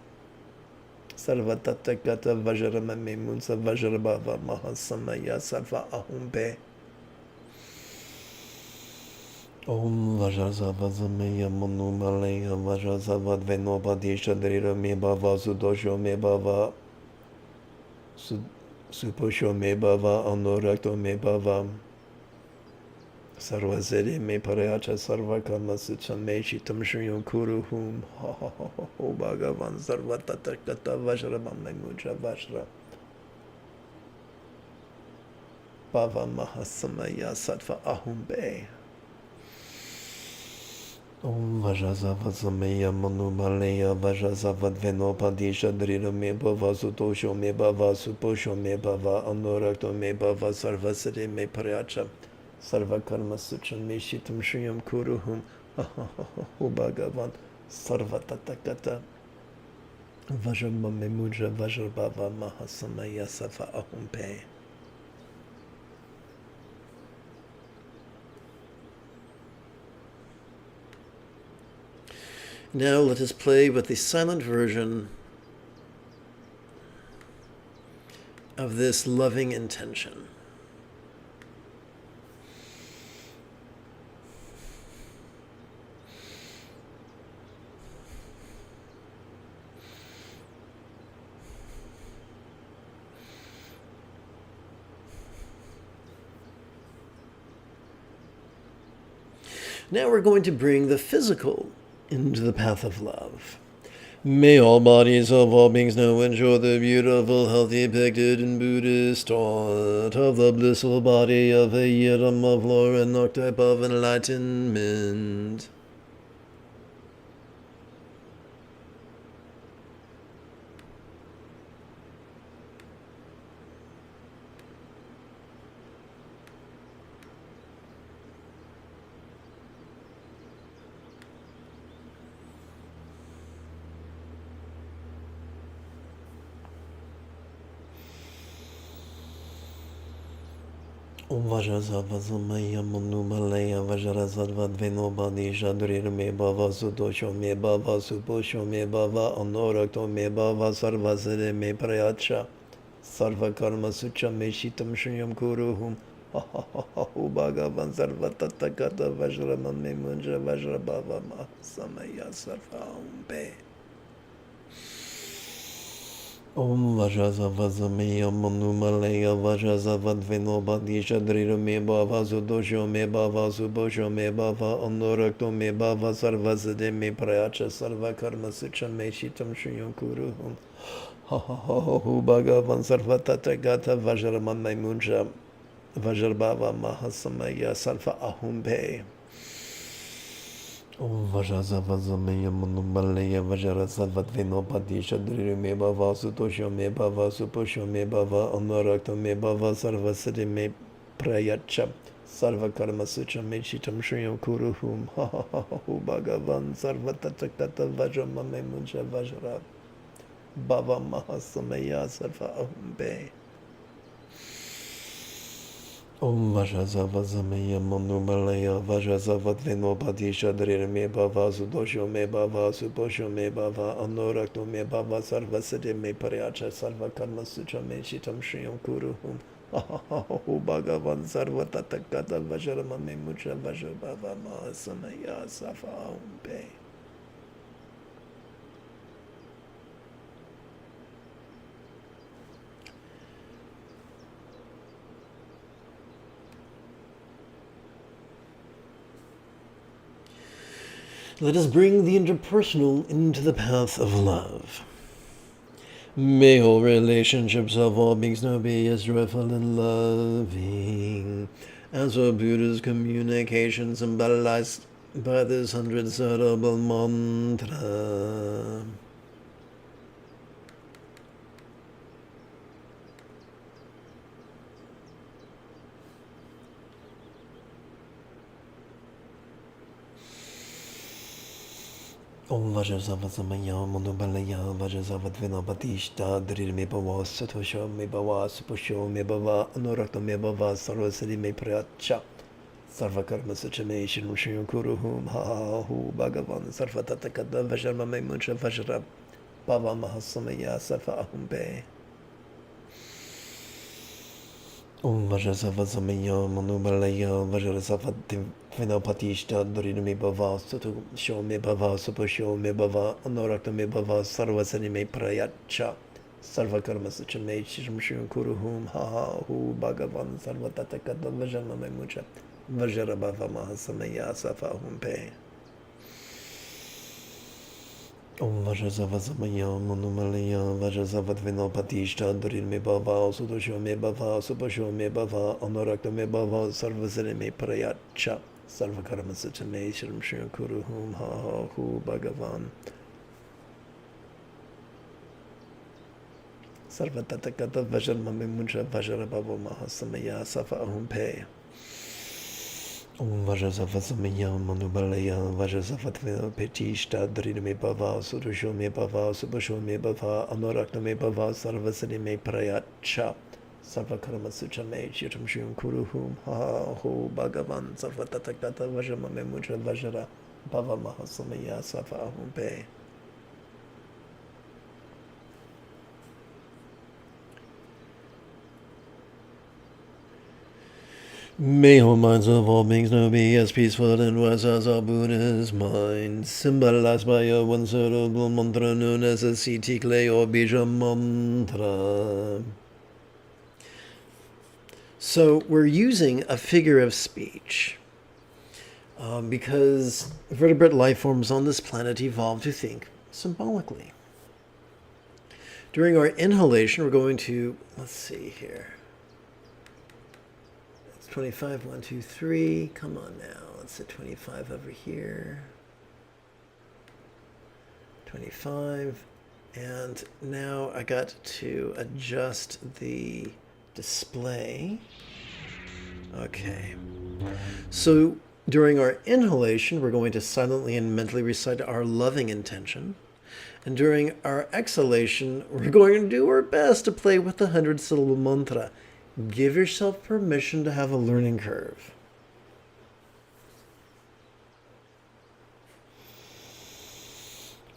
Sarvatatakata Vajramame Munsa Vajrabhava Mahasamaya Sarva Ahumbe. Om Vajrazavazameya Manumalaya Vajrazavad Venobadisha Drira Me Bhava Sudosho Me Bhava Suposho Me Bhava Anorakto Me Bhava Sarvaseri Me Parayacha Sarvakama Sucha Me Shitam Shriyam Kuruhum Ho Bhagavan Sarvatatakata Vajramame Muja Vajra Bhava Mahasamaya Sattva Ahumbe. Om Vajrazavazameya Manumalaya Vajrazavad Venopadisha Drira Me Bhava Sutosho Me Bhava Suposho Me Bhava Anorakto Me Bhava Sarvasari Me Parayacha Sarvakarma Sucham Me Shitam Shriyam Kuruhum Ho Bhagavan Sarvatatakata Vajramame Muja Vajrabhava Mahasamaya Sattva Ahumpe. Now let us play with the silent version of this loving intention. Now we're going to bring the physical into the path of love. May all bodies of all beings know and show the beautiful, healthy, depicted in Buddhist thought of the blissful body of a Yidam of lore and archetype of enlightenment. Om Vajrazavazameya Manumalaya Vajrazavad Venobadisha Drira Me Bhava Sudosho Me Bhava Suposho Me Bhava Anorakto Me Bhava Sarvasare Me Prayacha Sarvakarma Sucha Me Shitam Shriyam Kuruhum Ho Bhagavan Sarvatatakata Vajramame Munja Vajrabhava Mahasamaya Sarva Ahumbe. Om Vajrazavazameya Manumalaya Vajrazavad Venobadisha Drira Me Bhava Sudosho Me Bhava Suposho Me Bhava Anorakto Me Bhava Sarvasade Me Prayacha Sarvakarma Sucha Me Shitam Shriyam Kuruhum Ho Bhagavan Sarvatatakata Vajramame Munja Vajrabhava Mahasamaya Sarva Ahumbe. Om Vajrazavazameya Manumalaya Vajrazavad Venobadisha Drira Me Bhava Sutosho Me Bhava Suposho Me Bhava Anorakto Me Bhava Sarvasari Me Prayacha Sarvakarma Sucha Me Shitam Shriyam Kuruhum Ho Bhagavan Sarvatatakata Vajramame Munja Vajra Bhava Mahasamaya Sarva Ahumbe. Om Vajrazavazameya Manumalaya Vajrazavad Venobadisha Drira Me Bhava Sudosho Me Bhava Suposho Me Bhava Anorakto Me Bhava Sarvasari Me Parayacha Sarvakarma Sucha Me Shitam Shriyam Kuruhum Ho Bhagavan Sarvatatakata Vajramame Mucha Vajrabhava Mahasamaya Sarva Ahumbe. Let us bring the interpersonal into the path of love. May all relationships of all beings now be as joyful and loving as are Buddha's communications symbolized by this 100-syllable mantra. Om Vajrazavazameya Manumalaya Vajrazavad Venobadishta Drira Me Bhava Sutosho Me Bhava Suposho Me Bhava Anorakto Me Bhava Sarvasari Me Prayacha Sarvakarma Sucha Me Shitam Shriyam Kuruhum Ho Bhagavan Sarvatatakata Vajramame Muncha Vajra Bhava Mahasamaya Safa Ahumpe. Om Vajrasafa Samaya Manubalaya Vajrasafa Vinopatishta Durinami Bhava Sutu Sho Me Bhava Supo Sho Me Bhava Anorakta Me Bhava Sarvasani Me Prayacha Sarva Karma Sucha Me Shisham Shun Kuruhum Ha Hu Bhagavan Sarva Tatakata Vajana Me Mucha Vajra Bhava Mahasamaya Safa Humpe. Om Vajrasafa Samaya Manumalaya Vajrasafa Vinopatishta Durin Me Bhava Sudosho Me Bhava Supasho Me Bhava Anorakta Me Bhava Sarvasani Me Prayacha Sarva Karma Sucha Me Shram Shri Kuruhum Ha Hu Bhagavan Sarva Tatakata Vajra Me Muncha Vajra Bhava Mahasamaya Safa Ahumpe. Om Vajrasafa Samaya Manubalaya Vajrasafa Vinopatishta Durin Me Bhava Sudosho Me Bhava Supasho Me Bhava Anorakta Me Bhava Sarvasani Me Prayacha Sarva Karma Sucha Me Shram Shri Kuruhum Ha Hu Bhagavan Sarva Tatakata Vajra Me Muncha Vajra Bhava Mahasamaya Safa Ahumpe. May all minds of all beings now be as peaceful and wise as our Buddha's mind, symbolized by a one-syllable mantra known as a Sitikle or Bija mantra. So we're using a figure of speech because vertebrate life forms on this planet evolved to think symbolically. During our inhalation, we're going to, let's see here. 25, 1, 2, 3. Come on now. Let's hit 25 over here. 25. And now I got to adjust the display. Okay. So during our inhalation, we're going to silently and mentally recite our loving intention. And during our exhalation, we're going to do our best to play with the 100-syllable mantra. Give yourself permission to have a learning curve.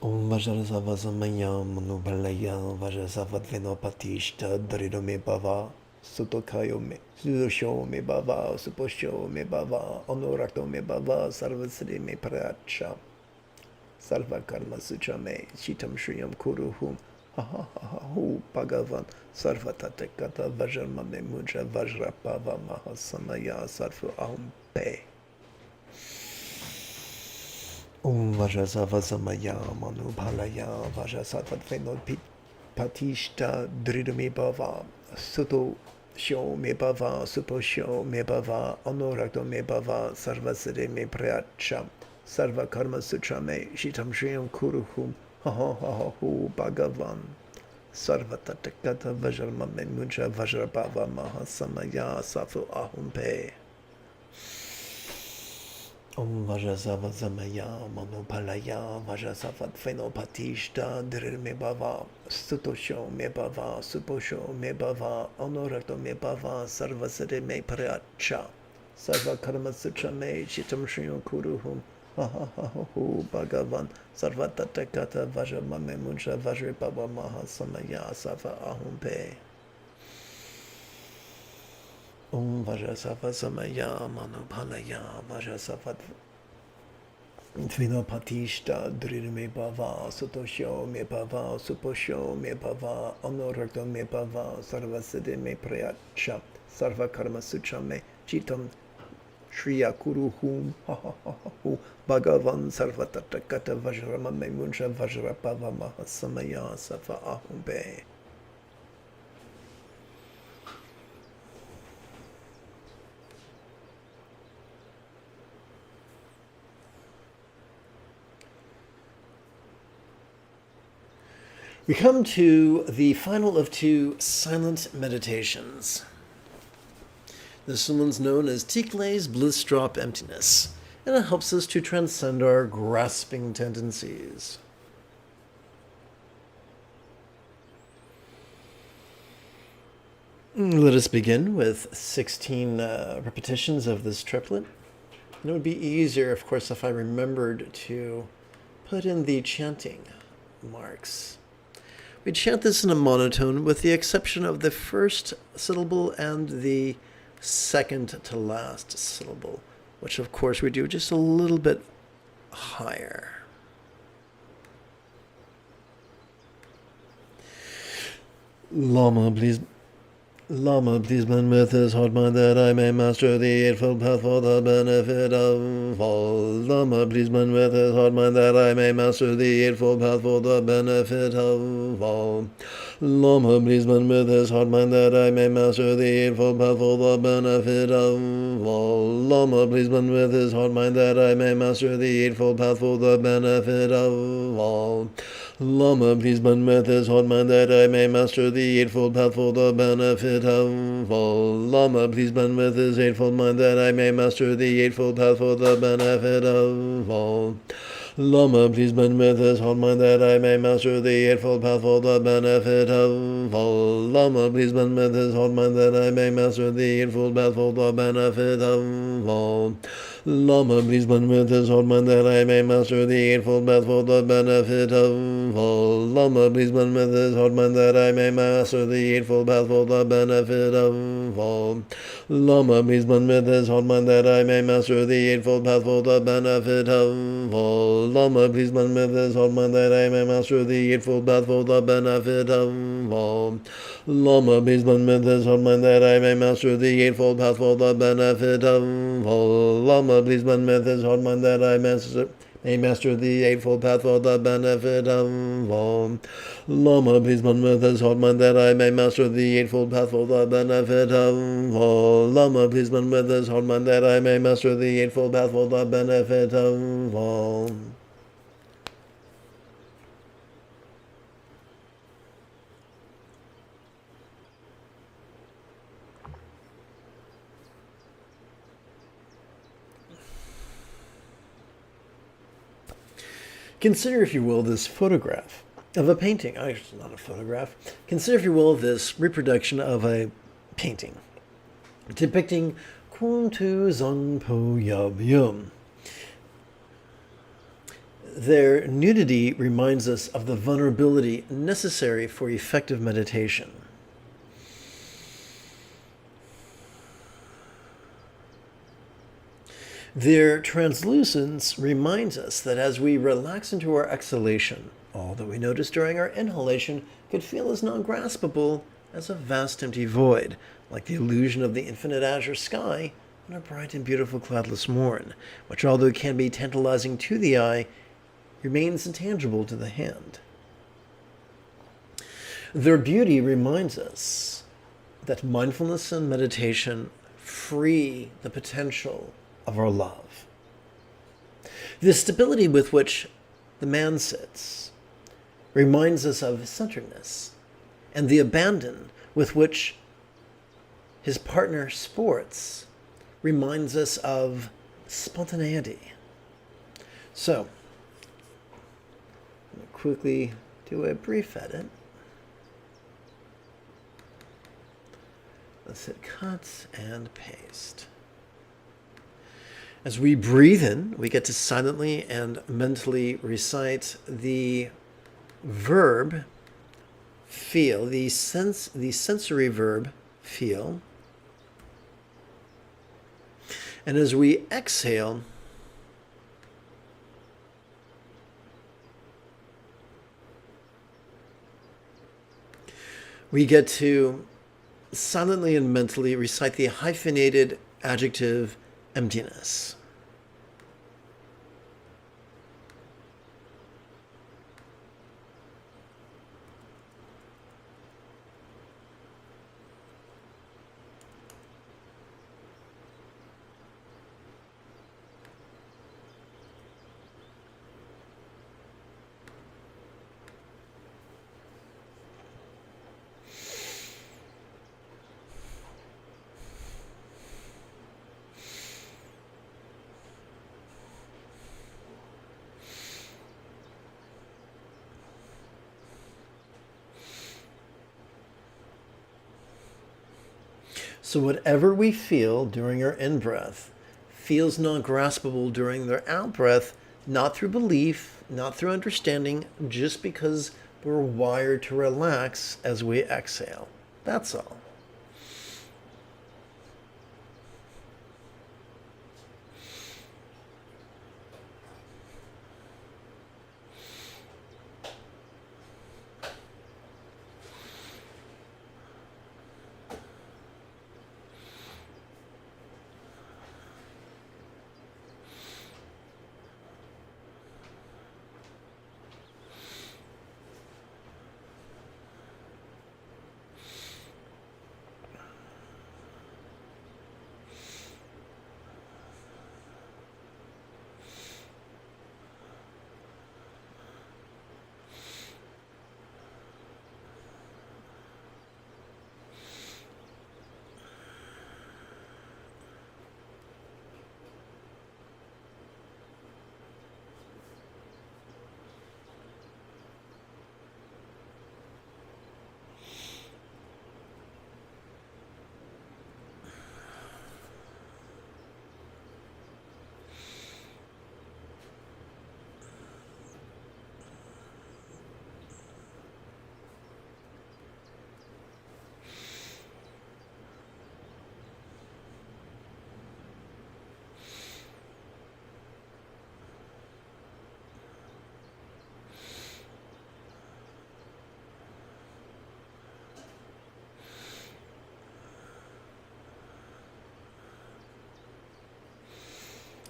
Om Vajrasafa Samaya Manubalaya Vajrasafa Vinopatishta Darido Me Bhava Sutokayo Me Sudosho Me Bhava Suposho Me Bhava Anorakto Me Bhava Sarvasri Me Prayacha Sarva Karma Sucha Me Shitam Shriyam Kuruhum Ha ha ha ha hu Bhagavan Sarva Tatakata Vajrama Me Muja Vajra Bhava Mahasamaya Sarva Ahumpe. Om Vajrasafa Samaya Manubhalaya Vajrasafa Vinopatishta Dridami Bhava Suto Sho Me Bhava Supo Sho Me Bhava Anorakto Me Bhava Sarvasade Me Prayacha Sarva Karma Sutra Me Shitam Shriyam Kuruhum Ha ha ha ha hu Bhagavan Sarva Tatakata Vajrama Me Muja Vajra Bhava Mahasamaya Safu Ahumpe. Om Vajrasafa Samaya Manupalaya Vajrasafa Vinopatishta Drirme Bhava Sutosho Me Bhava Suposho Me Bhava Anorakto Me Bhava Sarvasade Me Prayacha Sarva Karma Sutra Me Shitam Shriyam Kuruhum Ha ha ha ha hu Bhagavan Sarva Tatakata Vajrama Me Muja Vajra Bhava Mahasamaya Safa Ahumpe. Om Vajrasafa Samaya Manupalaya Vajrasafa Vinopatishta Drirme Bhava Sutosho Me Bhava Suposho Me Bhava Anorakto Me Bhava Sarvasade Me Prayacha Sarva Karma Sutra Me Chitam Shriya Kuruhum Ha ha ha ha hu Bhagavan Sarva Tatakata Vajrama Me Muncha Vajra Bhava Mahasamaya Safa Ahumpe. We come to the final of two silent meditations. This one's known as Tikle's Bliss Drop Emptiness, and it helps us to transcend our grasping tendencies. Let us begin with 16 repetitions of this triplet. And it would be easier, of course, if I remembered to put in the chanting marks We chant this in a monotone with the exception of the first syllable and the second to last syllable, which of course we do just a little bit higher. Lama, please blend with this heart mind that I may master the Eightfold Path for the benefit of all. Lama, please blend with this heart mind that I may master the Eightfold Path for the benefit of all. Lama, please blend with this heart mind that I may master the Eightfold Path for the benefit of all. Lama, please blend with this heart mind that I may master the Eightfold Path for the benefit of all. Lama, please blend with this heart mind that I may master the Eightfold Path for the benefit of all. Lama, please blend with this Eightfold mind that I may master the Eightfold Path for the benefit of all. Lama, please blend with this heart mind that I may master the Eightfold Path for the benefit of all. Lama, please blend with this heart mind that I may master the Eightfold Path for the benefit of all. Lama, please blend with this heart mind that I may master the Eightfold Path for the benefit of all. Lama, please blend with this heart mind that I may master the Eightfold Path for the benefit of all. Lama, please blend with this heart mind that I may master the Eightfold Path for the benefit of all. Lama, please blend with this heart mind that I may master the Eightfold Path for the benefit of all. Lama, please blend with this heart mind that I may master the Eightfold Path for the benefit of all. Lama, please blend with this heart mind that I may master the Eightfold Path for the benefit of all. Lama, please blend with this heart mind that I may master the Eightfold Path for the benefit of all. Lama, please blend with this heart mind that I may master the Eightfold Path for the benefit of all. Consider, if you will, this photograph of a painting. It's not a photograph. Consider, if you will, this reproduction of a painting depicting Kun Tu Zong Po Yab Yum. Their nudity reminds us of the vulnerability necessary for effective meditation. Their translucence reminds us that as we relax into our exhalation, all that we notice during our inhalation could feel as non-graspable as a vast empty void, like the illusion of the infinite azure sky on a bright and beautiful cloudless morn, which, although it can be tantalizing to the eye, remains intangible to the hand. Their beauty reminds us that mindfulness and meditation free the potential of our love. The stability with which the man sits reminds us of centeredness, and the abandon with which his partner sports reminds us of spontaneity. So, I'm going to quickly do a brief edit. Let's hit cut and paste. As we breathe in, we get to silently and mentally recite the verb feel, the sensory verb feel. And as we exhale, we get to silently and mentally recite the hyphenated adjective emptiness. So whatever we feel during our in-breath feels non-graspable during their out-breath, not through belief, not through understanding, just because We're wired to relax as we exhale. That's all.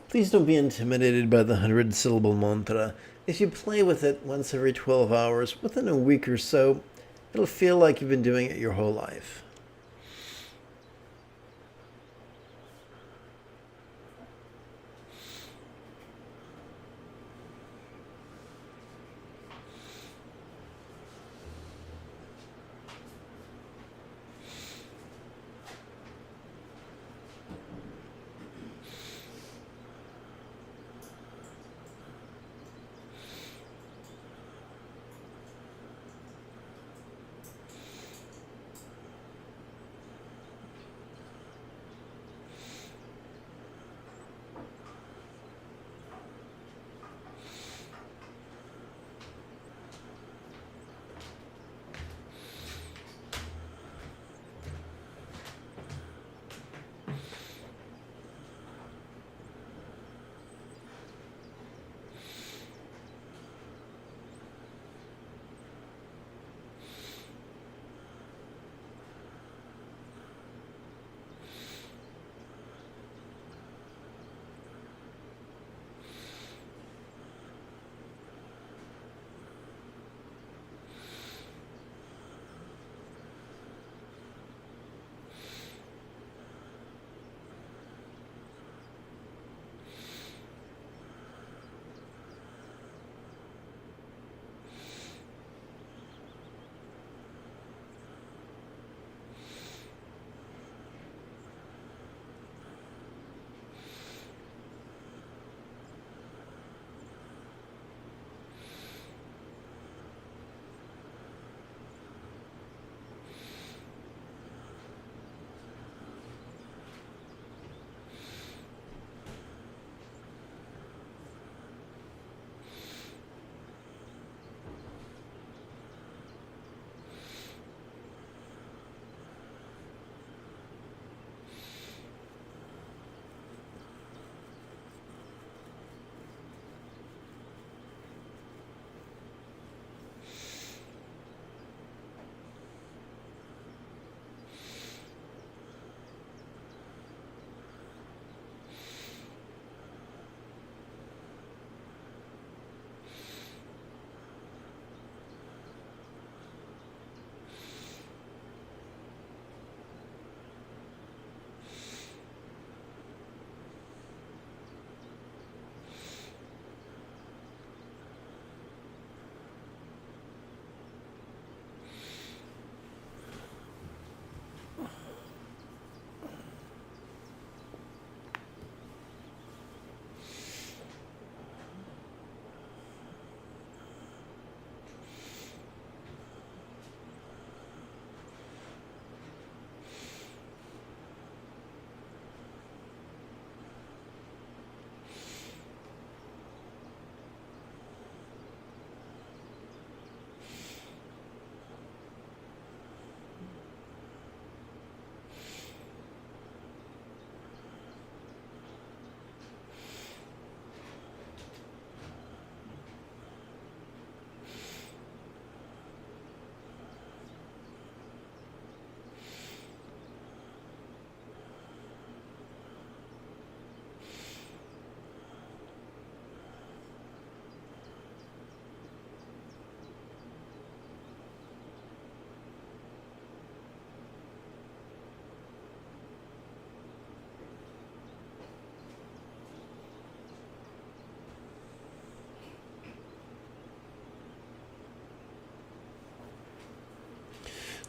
Please don't be intimidated by the 100-syllable mantra. If you play with it once every 12 hours, within a week or so, it'll feel like you've been doing it your whole life.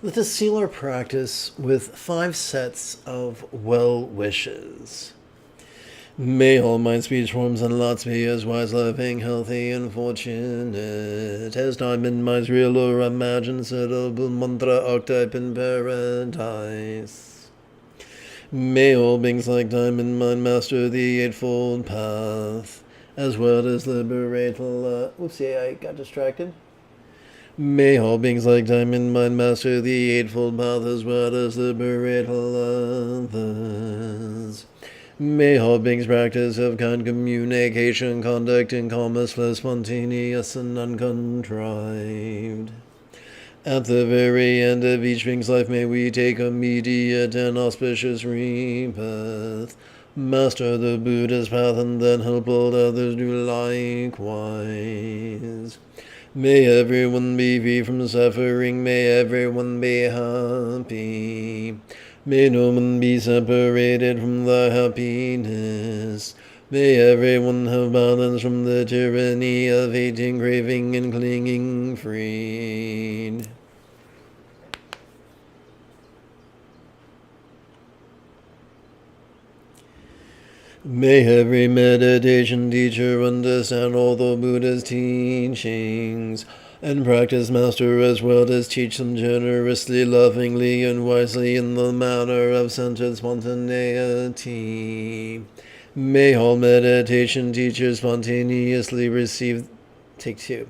Let us seal our practice with 5 sets of well wishes. May all mind, speech, forms, and lots be as wise, loving, healthy, and fortunate as time in minds real or imagined, settable mantra archetype in paradise. May all beings like diamond mind master the eightfold path, as well as liberate. Oopsie, I got distracted. May all beings like diamond mind master the eightfold path, as well as liberate others. May all beings practice of kind communication, conduct, and calmness, less spontaneous and uncontrived. At the very end of each being's life, may we take immediate and auspicious rebirth, master the Buddha's path, and then help all others do likewise. May everyone be free from suffering, may everyone be happy. May no one be separated from the happiness. May everyone have balance from the tyranny of hating, craving, and clinging freed. May every meditation teacher understand all the Buddha's teachings and practice master as well as teach them generously, lovingly, and wisely in the manner of centered spontaneity. May all meditation teachers spontaneously receive... Take 2.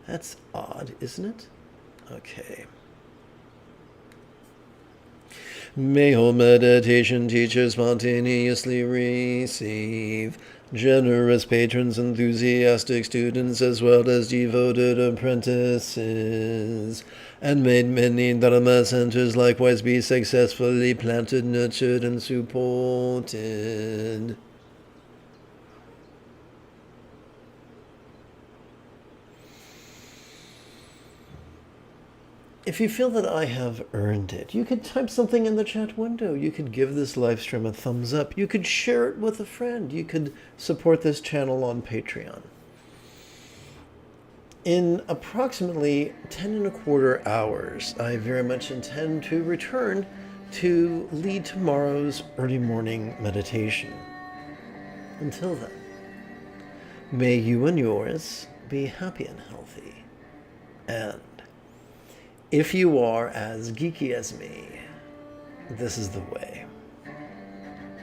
That's odd, isn't it? Okay. May all meditation teachers spontaneously receive generous patrons, enthusiastic students, as well as devoted apprentices, and may many Dharma centers likewise be successfully planted, nurtured, and supported. If you feel that I have earned it, you could type something in the chat window. You could give this live stream a thumbs up. You could share it with a friend. You could support this channel on Patreon. In approximately 10 1/4 hours, I very much intend to return to lead tomorrow's early morning meditation. Until then, may you and yours be happy and healthy. And if you are as geeky as me, this is the way.